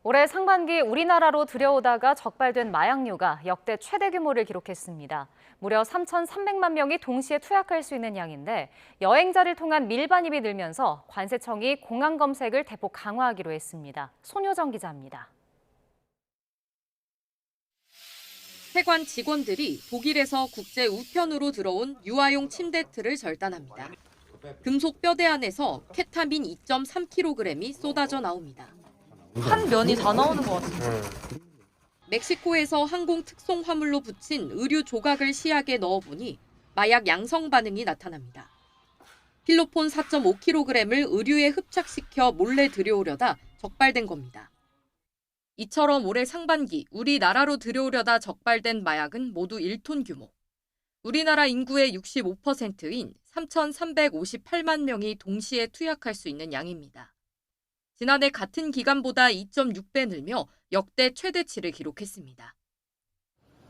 올해 상반기 우리나라로 들여오다가 적발된 마약류가 역대 최대 규모를 기록했습니다. 무려 3,300만 명이 동시에 투약할 수 있는 양인데 여행자를 통한 밀반입이 늘면서 관세청이 공항 검색을 대폭 강화하기로 했습니다. 손효정 기자입니다.
세관 직원들이 독일에서 국제 우편으로 들어온 유아용 침대틀을 절단합니다. 금속 뼈대 안에서 케타민 2.3kg이 쏟아져 나옵니다. 한 면이 다 나오는 것 같아요. 멕시코에서 항공 특송 화물로 붙인 의류 조각을 시약에 넣어보니 마약 양성 반응이 나타납니다. 필로폰 4.5kg을 의류에 흡착시켜 몰래 들여오려다 적발된 겁니다. 이처럼 올해 상반기 우리나라로 들여오려다 적발된 마약은 모두 1톤 규모. 우리나라 인구의 65%인 3,358만 명이 동시에 투약할 수 있는 양입니다. 지난해 같은 기간보다 2.6배 늘며 역대 최대치를 기록했습니다.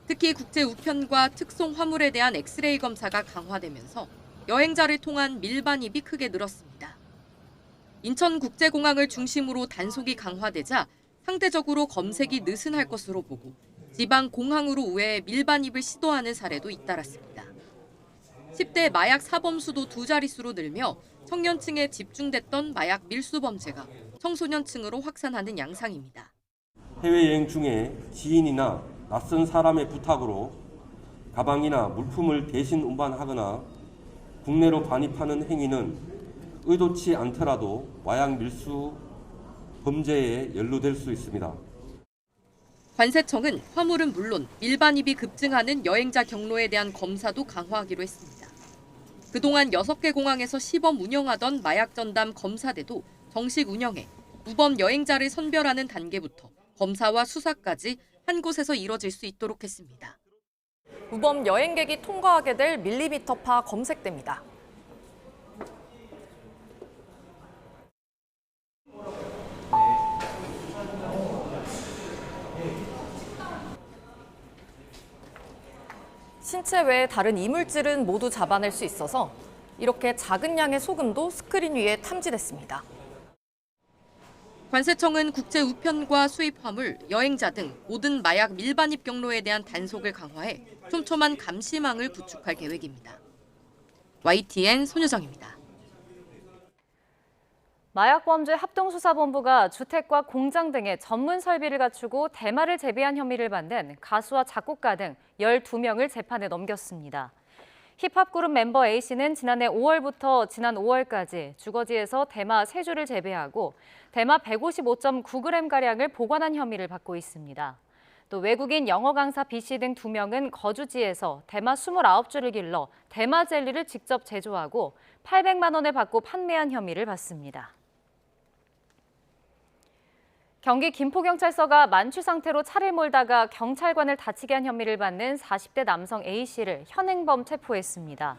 특히 국제 우편과 특송 화물에 대한 엑스레이 검사가 강화되면서 여행자를 통한 밀반입이 크게 늘었습니다. 인천국제공항을 중심으로 단속이 강화되자 상대적으로 검색이 느슨할 것으로 보고 지방 공항으로 우회해 밀반입을 시도하는 사례도 잇따랐습니다. 10대 마약 사범 수도 두 자릿수로 늘며 청년층에 집중됐던 마약 밀수 범죄가 청소년층으로 확산하는 양상입니다.
해외여행 중에 지인이나 낯선 사람의 부탁으로 가방이나 물품을 대신 운반하거나 국내로 반입하는 행위는 의도치 않더라도 마약 밀수 범죄에 연루될 수 있습니다.
관세청은 화물은 물론 밀반입이 급증하는 여행자 경로에 대한 검사도 강화하기로 했습니다. 그동안 6개 공항에서 시범 운영하던 마약 전담 검사대도 정식 운영해 무범 여행자를 선별하는 단계부터 검사와 수사까지 한 곳에서 이뤄질 수 있도록 했습니다. 무범 여행객이 통과하게 될 밀리미터파 검색대입니다. 신체 외의 다른 이물질은 모두 잡아낼 수 있어서 이렇게 작은 양의 소금도 스크린 위에 탐지됐습니다. 관세청은 국제 우편과 수입 화물, 여행자 등 모든 마약 밀반입 경로에 대한 단속을 강화해 촘촘한 감시망을 구축할 계획입니다. YTN 손효정입니다.
마약범죄 합동수사본부가 주택과 공장 등의 전문 설비를 갖추고 대마를 재배한 혐의를 받는 가수와 작곡가 등 12명을 재판에 넘겼습니다. 힙합 그룹 멤버 A씨는 지난해 5월부터 지난 5월까지 주거지에서 대마 3주를 재배하고 대마 155.9g가량을 보관한 혐의를 받고 있습니다. 또 외국인 영어 강사 B씨 등 2명은 거주지에서 대마 29주를 길러 대마 젤리를 직접 제조하고 800만 원을 받고 판매한 혐의를 받습니다. 경기 김포경찰서가 만취 상태로 차를 몰다가 경찰관을 다치게 한 혐의를 받는 40대 남성 A씨를 현행범 체포했습니다.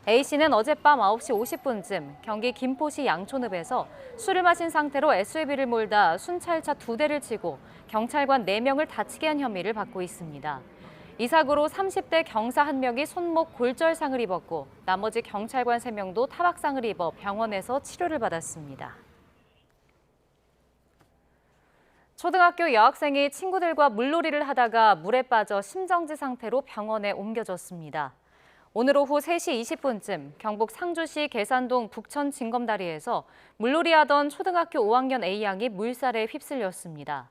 A씨는 어젯밤 9시 50분쯤 경기 김포시 양촌읍에서 술을 마신 상태로 SUV를 몰다 순찰차 2대를 치고 경찰관 4명을 다치게 한 혐의를 받고 있습니다. 이 사고로 30대 경사 1명이 손목 골절상을 입었고 나머지 경찰관 3명도 타박상을 입어 병원에서 치료를 받았습니다. 초등학교 여학생이 친구들과 물놀이를 하다가 물에 빠져 심정지 상태로 병원에 옮겨졌습니다. 오늘 오후 3시 20분쯤 경북 상주시 계산동 북천 징검다리에서 물놀이하던 초등학교 5학년 A양이 물살에 휩쓸렸습니다.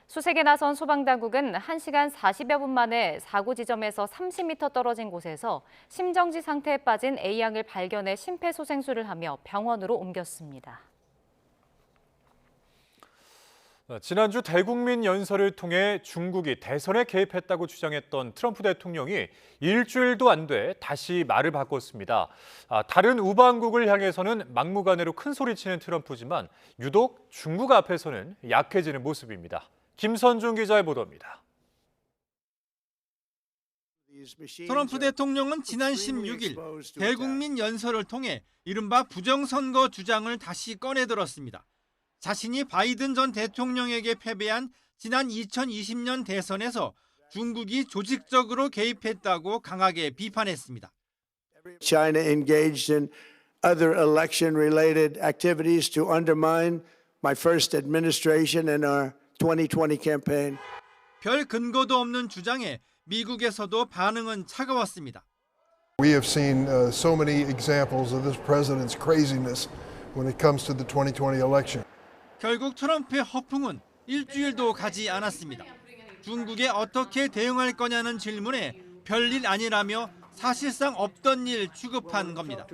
수색에 나선 소방당국은 1시간 40여 분 만에 사고 지점에서 30m 떨어진 곳에서 심정지 상태에 빠진 A양을 발견해 심폐소생술을 하며 병원으로 옮겼습니다.
지난주 대국민 연설을 통해 중국이 대선에 개입했다고 주장했던 트럼프 대통령이 일주일도 안 돼 다시 말을 바꿨습니다. 다른 우방국을 향해서는 막무가내로 큰 소리치는 트럼프지만 유독 중국 앞에서는 약해지는 모습입니다. 김선중 기자의 보도입니다.
트럼프 대통령은 지난 16일 대국민 연설을 통해 이른바 부정선거 주장을 다시 꺼내들었습니다. 자신이 바이든 전 대통령에게 패배한 지난 2020년 대선에서 중국이 조직적으로 개입했다고 강하게 비판했습니다.
China engaged in other election-related activities to undermine my first administration and our 2020 campaign.
별 근거도 없는 주장에 미국에서도 반응은 차가웠습니다.
We have seen so many examples of this president's craziness when it comes to the 2020 election.
결국 트럼프의 허풍은 일주일도 가지 않았습니다. 중국에 어떻게 대응할 거냐는 질문에 별일 아니라며 사실상 없던 일 취급한 겁니다.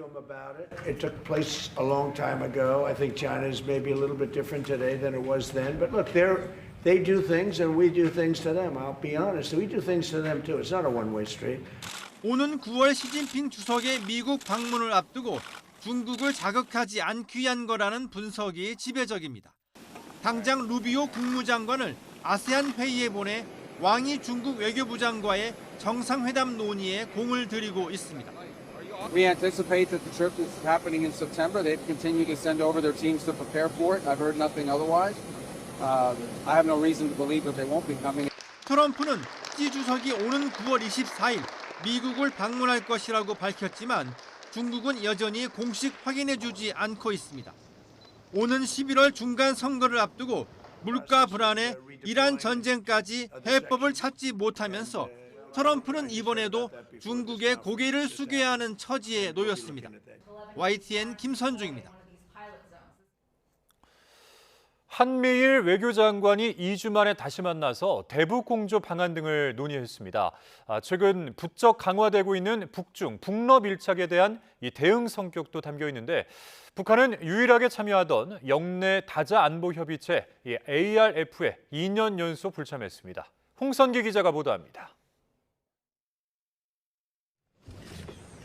It took place a long time ago. I think China is maybe a little bit different today than it was then. But look, they do things and we do things to them. I'll be honest. We do things to them too. It's not a one-way street.
오는 9월 시진핑 주석의 미국 방문을 앞두고 중국을 자극하지 않기 위한 거라는 분석이 지배적입니다. 당장 루비오 국무장관을 아세안 회의에 보내 왕이 중국 외교부장과의 정상회담 논의에 공을 들이고 있습니다.
We anticipate that the trip is happening in September. They've continued to send over their teams to prepare for it. I've heard nothing otherwise. I have no reason to believe that they won't be coming.
트럼프는 시 주석이 오는 9월 24일 미국을 방문할 것이라고 밝혔지만 중국은 여전히 공식 확인해주지 않고 있습니다. 오는 11월 중간 선거를 앞두고 물가 불안에 이란 전쟁까지 해법을 찾지 못하면서 트럼프는 이번에도 중국에 고개를 숙여야 하는 처지에 놓였습니다. YTN 김선중입니다.
한미일 외교장관이 2주 만에 다시 만나서 대북 공조 방안 등을 논의했습니다. 최근 부쩍 강화되고 있는 북중, 북러 밀착에 대한 이 대응 성격도 담겨 있는데 북한은 유일하게 참여하던 영내 다자 안보 협의체 ARF에 2년 연속 불참했습니다. 홍선기 기자가 보도합니다.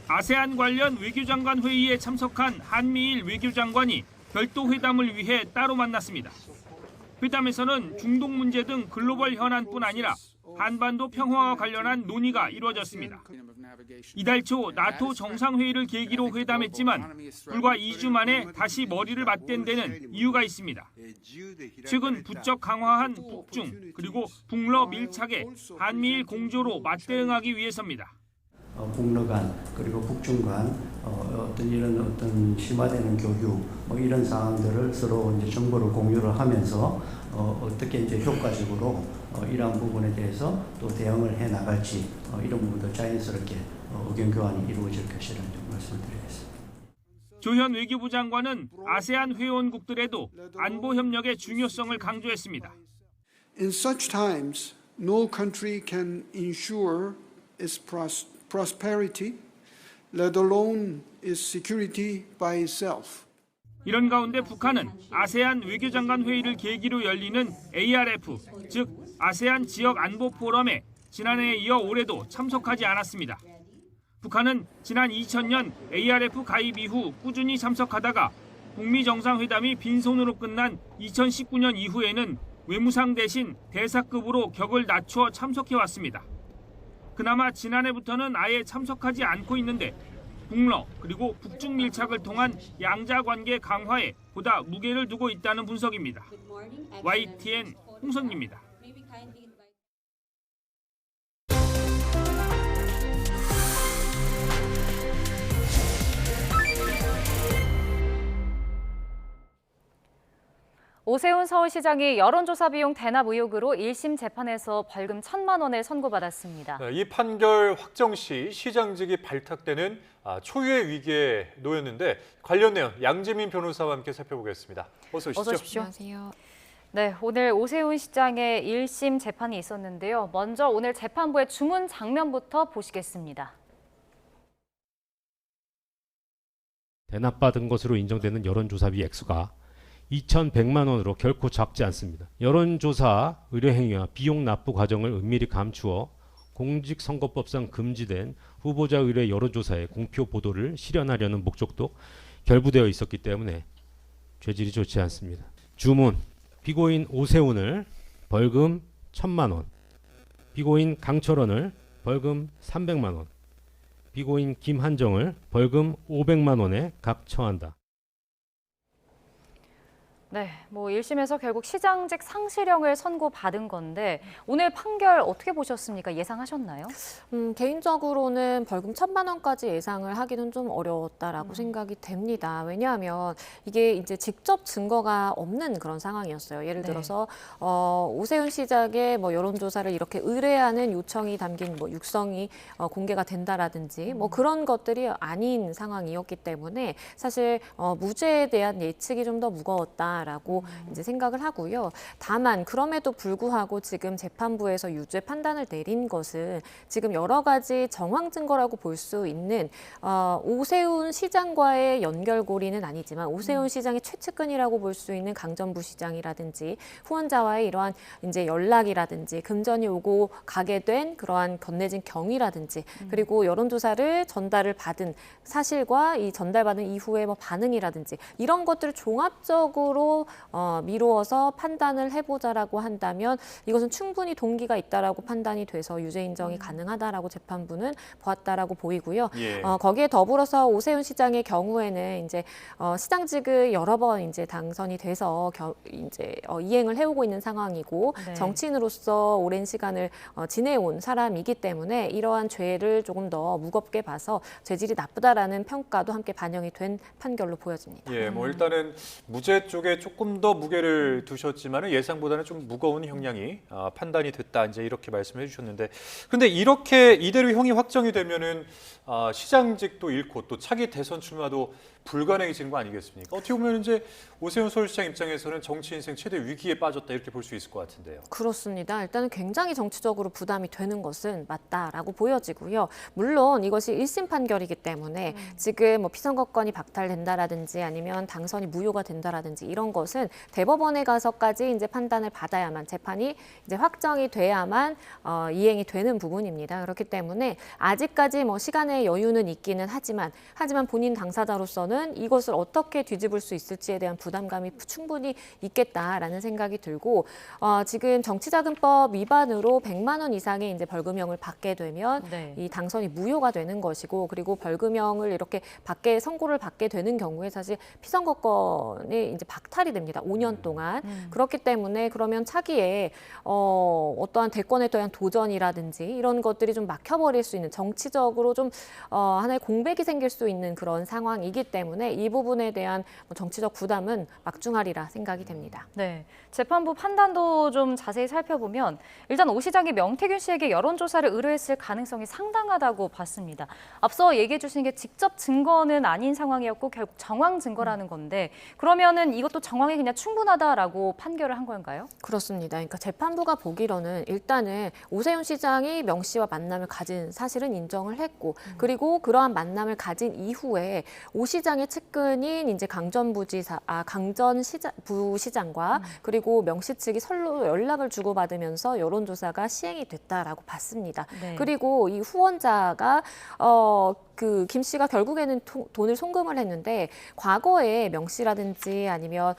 아세안 관련 외교장관 회의에 참석한 한미일 외교장관이 별도 회담을 위해 따로 만났습니다. 회담에서는 중동 문제 등 글로벌 현안뿐 아니라 한반도 평화와 관련한 논의가 이루어졌습니다. 이달 초 나토 정상회의를 계기로 회담했지만 불과 2주 만에 다시 머리를 맞댄 데는 이유가 있습니다. 최근 부쩍 강화한 북중 그리고 북러 밀착에 한미일 공조로 맞대응하기 위해서입니다.
북러 간 그리고 북중 간 어떤 심화되는 교류 이런 사항들을 서로 이제 정보를 공유를 하면서 어떻게 이제 효과적으로 이러한 부분에 대해서 또 대응을 해 나갈지 이런 부분도 자연스럽게 의견 교환이 이루어질 것이라는 말씀을 드리겠습니다.
조현 외교부 장관은 아세안 회원국들에도 안보 협력의 중요성을 강조했습니다.
In such times, no country can ensure its prosperity, let alone its security by itself.
이런 가운데 북한은 아세안 외교장관 회의를 계기로 열리는 ARF, 즉 아세안 지역 안보 포럼에 지난해에 이어 올해도 참석하지 않았습니다. 북한은 지난 2000년 ARF 가입 이후 꾸준히 참석하다가 북미 정상회담이 빈손으로 끝난 2019년 이후에는 외무상 대신 대사급으로 격을 낮춰 참석해왔습니다. 그나마 지난해부터는 아예 참석하지 않고 있는데 북러 그리고 북중 밀착을 통한 양자 관계 강화에 보다 무게를 두고 있다는 분석입니다. YTN 홍선기입니다.
오세훈 서울시장이 여론조사 비용 대납 의혹으로 1심 재판에서 벌금 1,000만 원을 선고받았습니다.
이 판결 확정 시 시장직이 발탁되는 초유의 위기에 놓였는데 관련 내용 양재민 변호사와 함께 살펴보겠습니다. 어서 오십시오.
어서 오십시오. 안녕하세요. 네, 오늘 오세훈 시장의 1심 재판이 있었는데요. 먼저 오늘 재판부의 주문 장면부터 보시겠습니다.
대납받은 것으로 인정되는 여론조사비 액수가 2,100만 원으로 결코 작지 않습니다. 여론조사 의뢰행위와 비용 납부 과정을 은밀히 감추어 공직선거법상 금지된 후보자 의뢰 여론조사의 공표 보도를 실현하려는 목적도 결부되어 있었기 때문에 죄질이 좋지 않습니다. 주문, 피고인 오세훈을 벌금 1,000만 원, 피고인 강철원을 벌금 300만 원, 피고인 김한정을 벌금 500만 원에 각 처한다.
네, 뭐 1심에서 결국 시장직 상실형을 선고받은 건데 오늘 판결 어떻게 보셨습니까? 예상하셨나요?
개인적으로는 벌금 1,000만 원까지 예상을 하기는 좀 어려웠다라고 생각이 됩니다. 왜냐하면 이게 이제 직접 증거가 없는 그런 상황이었어요. 예를 들어서 오세훈 시장의 뭐 여론조사를 이렇게 의뢰하는 요청이 담긴 뭐 육성이 공개가 된다라든지 뭐 그런 것들이 아닌 상황이었기 때문에 사실 무죄에 대한 예측이 좀 더 무거웠다. 라고 이제 생각을 하고요. 다만 그럼에도 불구하고 지금 재판부에서 유죄 판단을 내린 것은 지금 여러 가지 정황 증거라고 볼 수 있는 오세훈 시장과의 연결고리는 아니지만 오세훈 시장의 최측근이라고 볼 수 있는 강전부 시장이라든지 후원자와의 이러한 이제 연락이라든지 금전이 오고 가게 된 그러한 건네진 경위라든지 그리고 여론조사를 전달을 받은 사실과 이 전달받은 이후의 뭐 반응이라든지 이런 것들을 종합적으로 미루어서 판단을 해보자라고 한다면 이것은 충분히 동기가 있다라고 판단이 돼서 유죄 인정이 가능하다라고 재판부는 보았다라고 보이고요. 거기에 더불어서 오세훈 시장의 경우에는 이제 시장직을 여러 번 이제 당선이 돼서 이제 이행을 해오고 있는 상황이고 정치인으로서 오랜 시간을 지내온 사람이기 때문에 이러한 죄를 조금 더 무겁게 봐서 죄질이 나쁘다라는 평가도 함께 반영이 된 판결로 보여집니다.
예, 뭐 일단은 무죄 쪽에 조금 더 무게를 두셨지만 예상보다는 좀 무거운 형량이 판단이 됐다 이제 이렇게 말씀해 주셨는데 그런데 이렇게 이대로 형이 확정이 되면은 시장직도 잃고 또 차기 대선 출마도 불가능해지는 거 아니겠습니까? 어떻게 보면 이제 오세훈 서울시장 입장에서는 정치 인생 최대 위기에 빠졌다 이렇게 볼 수 있을 것 같은데요.
그렇습니다. 일단은 굉장히 정치적으로 부담이 되는 것은 맞다라고 보여지고요. 물론 이것이 1심 판결이기 때문에 지금 뭐 피선거권이 박탈된다라든지 아니면 당선이 무효가 된다라든지 이런 것은 대법원에 가서까지 이제 판단을 받아야만 재판이 이제 확정이 돼야만 이행이 되는 부분입니다. 그렇기 때문에 아직까지 뭐 시간의 여유는 있기는 하지만 본인 당사자로서는 이것을 어떻게 뒤집을 수 있을지에 대한 부담감이 충분히 있겠다라는 생각이 들고 지금 정치자금법 위반으로 100만 원 이상의 이제 벌금형을 받게 되면 이 당선이 무효가 되는 것이고 그리고 벌금형을 이렇게 선고를 받게 되는 경우에 사실 피선거권이 이제 박탈이 됩니다. 5년 동안. 그렇기 때문에 그러면 차기에 어떠한 대권에 대한 도전이라든지 이런 것들이 좀 막혀버릴 수 있는 정치적으로 좀 하나의 공백이 생길 수 있는 그런 상황이기 때문에 이 부분에 대한 정치적 부담은 막중하리라 생각이 됩니다.
네, 재판부 판단도 좀 자세히 살펴보면 일단 오 시장이 명태균 씨에게 여론조사를 의뢰했을 가능성이 상당하다고 봤습니다. 앞서 얘기해 주신 게 직접 증거는 아닌 상황이었고 결국 정황 증거라는 건데 그러면은 이것도 정황이 그냥 충분하다라고 판결을 한 건가요?
그렇습니다. 그러니까 재판부가 보기로는 일단은 오세훈 시장이 명 씨와 만남을 가진 사실은 인정을 했고 그리고 그러한 만남을 가진 이후에 오 시장의 측근인 이제 강전부시장과 그리고 명 씨 측이 서로 연락을 주고받으면서 여론조사가 시행이 됐다라고 봤습니다. 그리고 이 후원자가 김 씨가 결국에는 돈을 송금을 했는데 과거에 명 씨라든지 아니면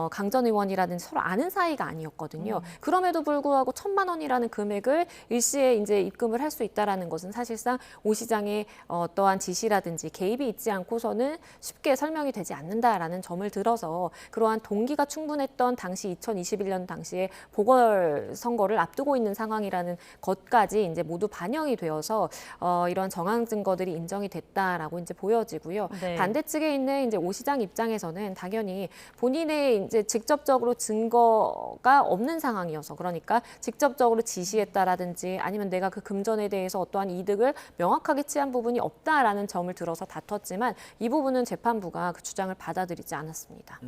강 전 의원이라든지 서로 아는 사이가 아니었거든요. 그럼에도 불구하고 1,000만 원이라는 금액을 일시에 이제 입금을 할 수 있다라는 것은 사실상 오 시장의 어떠한 지시라든지 개입이 있지 않고서는 쉽게 설명이 되지 않는다라는 점을 들어서 그러한 동기가 충분했던 당시 2021년 당시에 보궐선거를 앞두고 있는 상황이라는 것까지 이제 모두 반영이 되어서 이런 정황 증거들이 인정이 됐다라고 이제 보여지고요. 반대측에 있는 이제 오 시장 입장에서는 당연히 본인의 이제 직접적으로 증거가 없는 상황이어서 그러니까 직접적으로 지시했다라든지 아니면 내가 그 금전에 대해서 어떠한 이득을 명확하게 취한 부분이 없다라는 점을 들어서 다퉜지만 이 부분은 재판부가 그 주장을 받아들이지 않았습니다.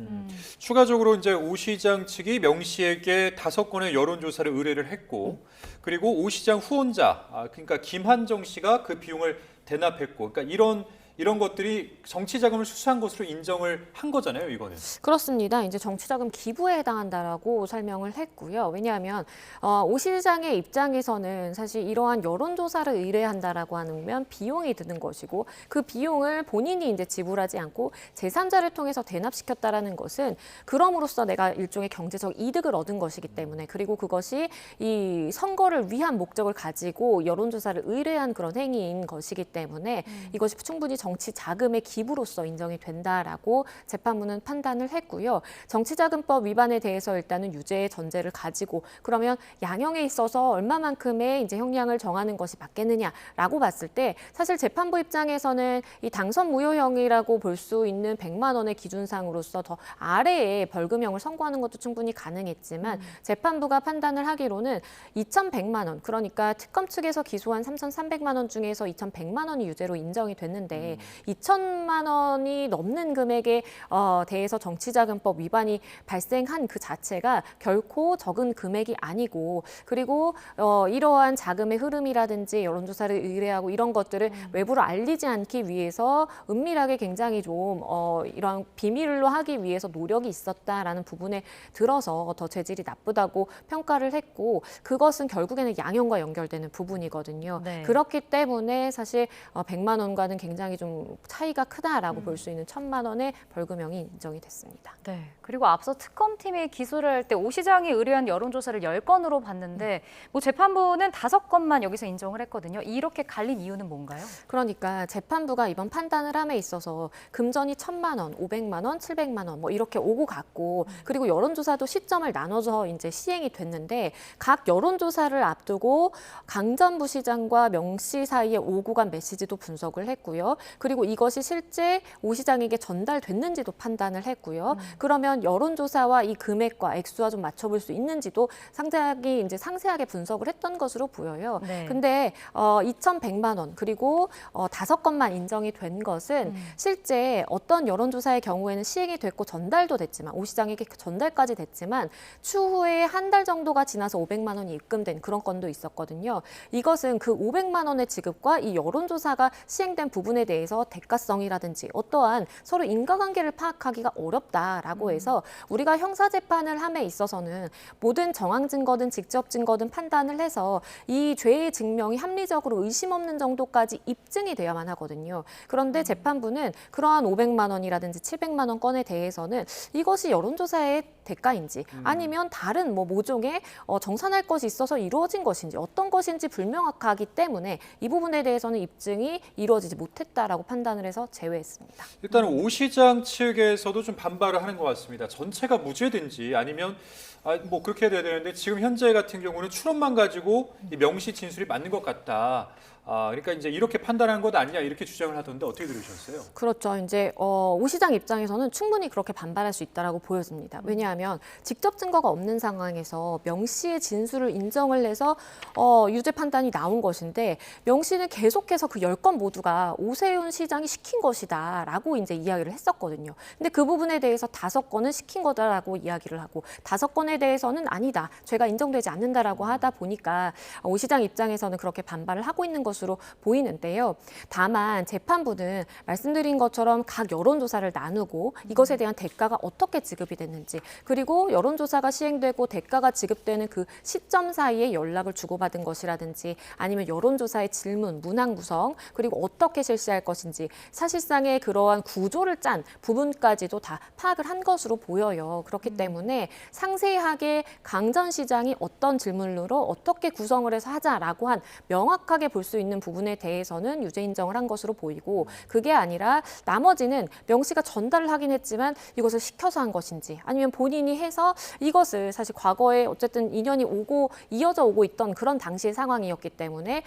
추가적으로 이제 오 시장 측이 명 씨에게 5건의 여론조사를 의뢰를 했고 그리고 오 시장 후원자 그러니까 김한정 씨가 그 비용을 대납했고 그러니까 이런 이런 것들이 정치 자금을 수수한 것으로 인정을 한 거잖아요, 이거는.
그렇습니다. 이제 정치자금 기부에 해당한다라고 설명을 했고요. 왜냐하면 오 시장의 입장에서는 사실 이러한 여론조사를 의뢰한다라고 하면 비용이 드는 것이고 그 비용을 본인이 이제 지불하지 않고 제3자를 통해서 대납시켰다라는 것은 그럼으로써 내가 일종의 경제적 이득을 얻은 것이기 때문에 그리고 그것이 이 선거를 위한 목적을 가지고 여론조사를 의뢰한 그런 행위인 것이기 때문에 이것이 충분히 정치 자금의 기부로서 인정이 된다라고 재판부는 판단을 했고요. 정치자금법 위반에 대해서 일단은 유죄의 전제를 가지고 그러면 양형에 있어서 얼마만큼의 이제 형량을 정하는 것이 맞겠느냐라고 봤을 때 사실 재판부 입장에서는 이 당선 무효형이라고 볼 수 있는 100만 원의 기준상으로서 더 아래의 벌금형을 선고하는 것도 충분히 가능했지만 재판부가 판단을 하기로는 2,100만 원 그러니까 특검 측에서 기소한 3,300만 원 중에서 2,100만 원이 유죄로 인정이 됐는데 2천만 원이 넘는 금액에 대해서 정치자금법 위반이 발생한 그 자체가 결코 적은 금액이 아니고 그리고 이러한 자금의 흐름이라든지 여론조사를 의뢰하고 이런 것들을 외부로 알리지 않기 위해서 은밀하게 굉장히 좀 이런 비밀로 하기 위해서 노력이 있었다라는 부분에 들어서 더 죄질이 나쁘다고 평가를 했고 그것은 결국에는 양형과 연결되는 부분이거든요.
네.
그렇기 때문에 사실 100만 원과는 굉장히 좀 차이가 크다라고 볼 수 있는 1,000만 원의 벌금형이 인정이 됐습니다.
네. 그리고 앞서 특검팀이 기소를 할 때 오 시장이 의뢰한 여론조사를 10건으로 봤는데 뭐 재판부는 5건만 여기서 인정을 했거든요. 이렇게 갈린 이유는 뭔가요?
그러니까 재판부가 이번 판단을 함에 있어서 금전이 1,000만 원, 500만 원, 700만 원 뭐 이렇게 오고 갔고 그리고 여론조사도 시점을 나눠서 이제 시행이 됐는데 각 여론조사를 앞두고 강전 부시장과 명 씨 사이에 오고 간 메시지도 분석을 했고요. 그리고 이것이 실제 오 시장에게 전달됐는지도 판단을 했고요. 그러면 여론조사와 이 금액과 액수와 좀 맞춰볼 수 있는지도 상당히 이제 상세하게 분석을 했던 것으로 보여요.
네.
근데 2,100만 원 그리고 5건만 인정이 된 것은 실제 어떤 여론조사의 경우에는 시행이 됐고 전달도 됐지만 오 시장에게 전달까지 됐지만 추후에 한 달 정도가 지나서 500만 원이 입금된 그런 건도 있었거든요. 이것은 그 500만 원의 지급과 이 여론조사가 시행된 부분에 대해서 대가성이라든지 어떠한 서로 인과관계를 파악하기가 어렵다라고 해서 우리가 형사재판을 함에 있어서는 모든 정황 증거든 직접 증거든 판단을 해서 이 죄의 증명이 합리적으로 의심 없는 정도까지 입증이 돼야만 하거든요. 그런데 재판부는 그러한 500만 원이라든지 700만 원 건에 대해서는 이것이 여론조사의 대가인지 아니면 다른 뭐 모종의 정산할 것이 있어서 이루어진 것인지 어떤 것인지 불명확하기 때문에 이 부분에 대해서는 입증이 이루어지지 못했다라고 판단을 해서 제외했습니다.
일단은 오 시장 측에서도 좀 반발을 하는 것 같습니다. 전체가 무죄든지 아니면 뭐 그렇게 해야 되는데 지금 현재 같은 경우는 추론만 가지고 이 명시 진술이 맞는 것 같다. 그러니까 이제 이렇게 판단한 것 아니냐 이렇게 주장을 하던데 어떻게 들으셨어요?
그렇죠. 이제 오 시장 입장에서는 충분히 그렇게 반발할 수 있다라고 보여집니다. 왜냐하면 직접 증거가 없는 상황에서 명 씨의 진술을 인정을 해서 유죄 판단이 나온 것인데 명 씨는 계속해서 그 10건 모두가 오세훈 시장이 시킨 것이다라고 이제 이야기를 했었거든요. 근데 그 부분에 대해서 5건은 시킨 거다라고 이야기를 하고 5건에 대해서는 아니다. 죄가 인정되지 않는다라고 하다 보니까 오 시장 입장에서는 그렇게 반발을 하고 있는 것으로 보이는데요. 다만 재판부는 말씀드린 것처럼 각 여론조사를 나누고 이것에 대한 대가가 어떻게 지급이 됐는지 그리고 여론조사가 시행되고 대가가 지급되는 그 시점 사이에 연락을 주고받은 것이라든지 아니면 여론조사의 질문, 문항 구성 그리고 어떻게 실시할 것인지 사실상의 그러한 구조를 짠 부분까지도 다 파악을 한 것으로 보여요. 그렇기 때문에 상세하게 강전 시장이 어떤 질문으로 어떻게 구성을 해서 하자라고 한 명확하게 볼 수 있는 부분에 대해서는 유죄 인정을 한 것으로 보이고 그게 아니라 나머지는 명 씨가 전달을 하긴 했지만 이것을 시켜서 한 것인지 아니면 본인이 해서 이것을 사실 과거에 어쨌든 인연이 이어져 오고 있던 그런 당시의 상황이었기 때문에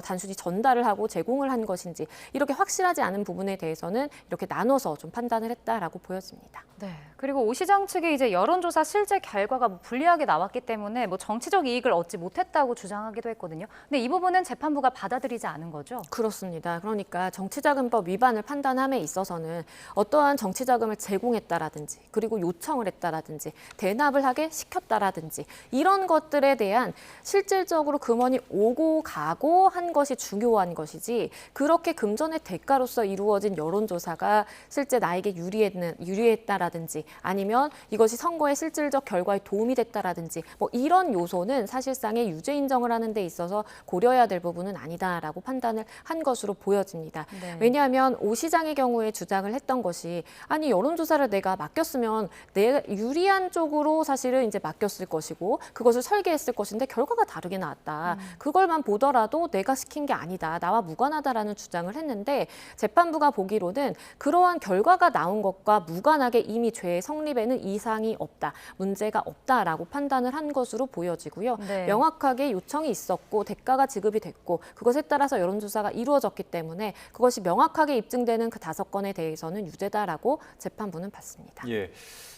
단순히 전달을 하고 제공을 한 것인지 이렇게 확실하지 않은 부분에 대해서는 이렇게 나눠서 좀 판단을 했다라고 보여집니다.
네. 그리고 오 시장 측이 이제 여론조사 실제 결과가 불리하게 나왔기 때문에 뭐 정치적 이익을 얻지 못했다고 주장하기도 했거든요. 근데 이 부분은 재판부가 받아들이지 받아들이지 않은 거죠?
그렇습니다. 그러니까 정치자금법 위반을 판단함에 있어서는 어떠한 정치자금을 제공했다라든지 그리고 요청을 했다라든지 대납을 하게 시켰다라든지 이런 것들에 대한 실질적으로 금원이 오고 가고 한 것이 중요한 것이지 그렇게 금전의 대가로서 이루어진 여론조사가 실제 나에게 유리했다라든지 아니면 이것이 선거의 실질적 결과에 도움이 됐다라든지 뭐 이런 요소는 사실상의 유죄 인정을 하는 데 있어서 고려해야 될 부분은 아니다라고 판단을 한 것으로 보여집니다.
네.
왜냐하면 오 시장의 경우에 주장을 했던 것이 아니 여론조사를 내가 맡겼으면 내 유리한 쪽으로 사실은 이제 맡겼을 것이고 그것을 설계했을 것인데 결과가 다르게 나왔다. 그걸만 보더라도 내가 시킨 게 아니다. 나와 무관하다라는 주장을 했는데 재판부가 보기로는 그러한 결과가 나온 것과 무관하게 이미 죄의 성립에는 이상이 없다. 문제가 없다라고 판단을 한 것으로 보여지고요.
네.
명확하게 요청이 있었고 대가가 지급이 됐고 그것에 따라서 여론조사가 이루어졌기 때문에 그것이 명확하게 입증되는 그 5건에 대해서는 유죄다라고 재판부는 봤습니다.
예.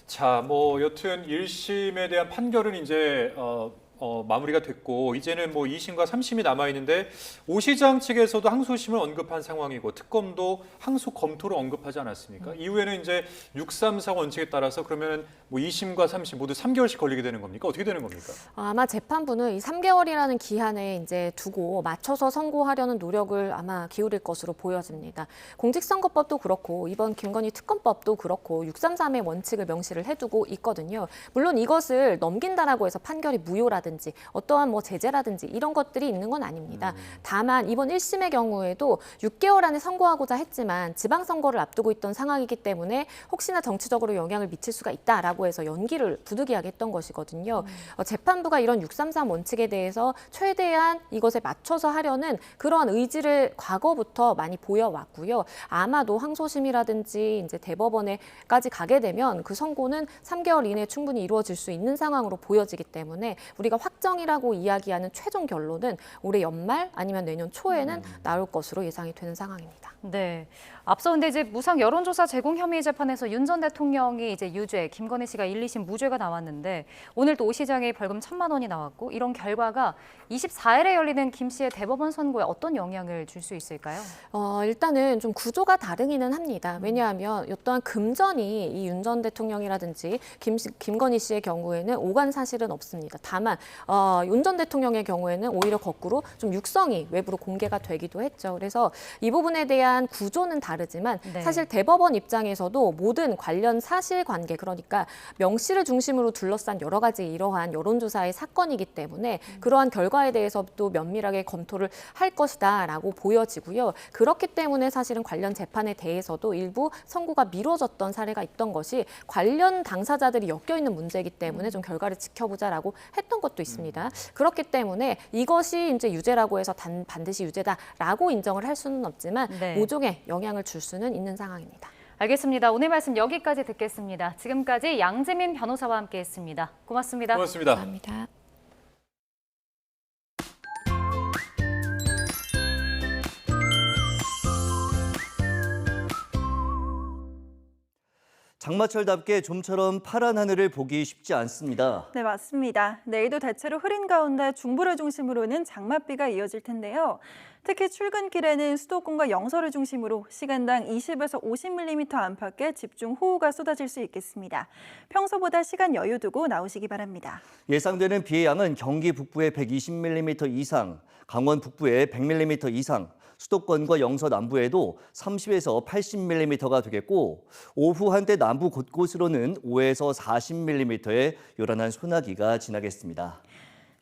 자, 뭐 여튼 1심에 대한 판결은 이제 마무리가 됐고 이제는 뭐 2심과 3심이 남아 있는데 오 시장 측에서도 항소심을 언급한 상황이고 특검도 항소 검토를 언급하지 않았습니까? 이후에는 이제 634 원칙에 따라서 그러면 뭐 2심과 3심 모두 3개월씩 걸리게 되는 겁니까? 어떻게 되는 겁니까?
아마 재판부는 이 3개월이라는 기한에 이제 두고 맞춰서 선고하려는 노력을 아마 기울일 것으로 보여집니다. 공직선거법도 그렇고 이번 김건희 특검법도 그렇고 633의 원칙을 명시를 해두고 있거든요. 물론 이것을 넘긴다라고 해서 판결이 무효라든지 어떠한 뭐 제재라든지 이런 것들이 있는 건 아닙니다. 다만 이번 1심의 경우에도 6개월 안에 선고하고자 했지만 지방선거를 앞두고 있던 상황이기 때문에 혹시나 정치적으로 영향을 미칠 수가 있다라고 해서 연기를 부득이하게 했던 것이거든요. 재판부가 이런 633 원칙에 대해서 최대한 이것에 맞춰서 하려는 그러한 의지를 과거부터 많이 보여왔고요. 아마도 항소심이라든지 이제 대법원에까지 가게 되면 그 선고는 3개월 이내에 충분히 이루어질 수 있는 상황으로 보여지기 때문에 우리가 확정이라고 이야기하는 최종 결론은 올해 연말 아니면 내년 초에는 나올 것으로 예상이 되는 상황입니다.
네. 앞서 근데 이제 무상 여론조사 제공 혐의 재판에서 윤 전 대통령이 이제 유죄, 김건희 씨가 1, 2심 무죄가 나왔는데 오늘 또 오 시장의 벌금 1,000만 원이 나왔고 이런 결과가 24일에 열리는 김 씨의 대법원 선고에 어떤 영향을 줄 수 있을까요?
일단은 좀 구조가 다르기는 합니다. 왜냐하면 어떠한 금전이 이 윤 전 대통령이라든지 김건희 씨의 경우에는 오간 사실은 없습니다. 다만 윤 전 대통령의 경우에는 오히려 거꾸로 좀 육성이 외부로 공개가 되기도 했죠. 그래서 이 부분에 대한 구조는 다르지만
네.
사실 대법원 입장에서도 모든 관련 사실관계 그러니까 명 씨를 중심으로 둘러싼 여러 가지 이러한 여론조사의 사건이기 때문에 그러한 결과에 대해서도 면밀하게 검토를 할 것이다라고 보여지고요. 그렇기 때문에 사실은 관련 재판에 대해서도 일부 선고가 미뤄졌던 사례가 있던 것이 관련 당사자들이 엮여있는 문제이기 때문에 좀 결과를 지켜보자라고 했던 것도 있습니다. 그렇기 때문에 이것이 이제 유죄라고 해서 반드시 유죄다라고 인정을 할 수는 없지만
네.
모종의 영향을 줄 수는 있는 상황입니다.
알겠습니다. 오늘 말씀 여기까지 듣겠습니다. 지금까지 양재민 변호사와 함께했습니다. 고맙습니다.
고맙습니다.
감사합니다.
장마철답게 좀처럼 파란 하늘을 보기 쉽지 않습니다.
네, 맞습니다. 내일도 대체로 흐린 가운데 중부를 중심으로는 장맛비가 이어질 텐데요. 특히 출근길에는 수도권과 영서를 중심으로 시간당 20에서 50mm 안팎의 집중 호우가 쏟아질 수 있겠습니다. 평소보다 시간 여유 두고 나오시기 바랍니다.
예상되는 비의 양은 경기 북부에 120mm 이상, 강원 북부에 100mm 이상, 수도권과 영서 남부에도 30에서 80mm가 되겠고 오후 한때 남부 곳곳으로는 5에서 40mm의 요란한 소나기가 지나겠습니다.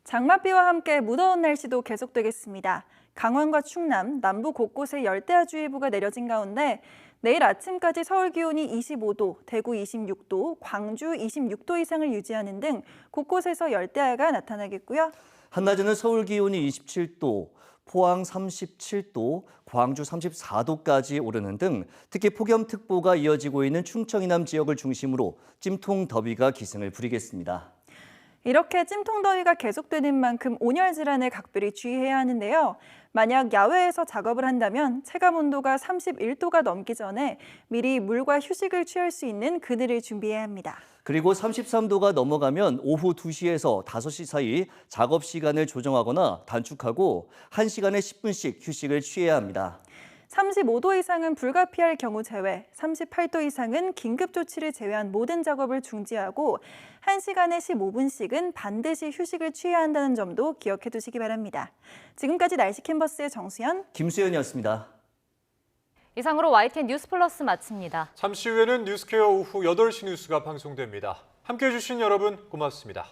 장맛비와 함께 무더운 날씨도 계속되겠습니다. 강원과 충남, 남부 곳곳에 열대야주의보가 내려진 가운데 내일 아침까지 서울 기온이 25도, 대구 26도, 광주 26도 이상을 유지하는 등 곳곳에서 열대야가 나타나겠고요.
한낮에는 서울 기온이 27도, 포항 37도, 광주 34도까지 오르는 등 특히 폭염특보가 이어지고 있는 충청 이남 지역을 중심으로 찜통 더위가 기승을 부리겠습니다.
이렇게 찜통더위가 계속되는 만큼 온열 질환에 각별히 주의해야 하는데요. 만약 야외에서 작업을 한다면 체감 온도가 31도가 넘기 전에 미리 물과 휴식을 취할 수 있는 그늘을 준비해야 합니다.
그리고 33도가 넘어가면 오후 2시에서 5시 사이 작업 시간을 조정하거나 단축하고 1시간에 10분씩 휴식을 취해야 합니다.
35도 이상은 불가피할 경우 제외, 38도 이상은 긴급 조치를 제외한 모든 작업을 중지하고 1시간에 15분씩은 반드시 휴식을 취해야 한다는 점도 기억해 두시기 바랍니다. 지금까지 날씨 캔버스의 정수연,
김수현이었습니다.
이상으로 YTN 뉴스 플러스 마칩니다.
잠시 후에는 뉴스케어 오후 8시 뉴스가 방송됩니다. 함께해 주신 여러분 고맙습니다.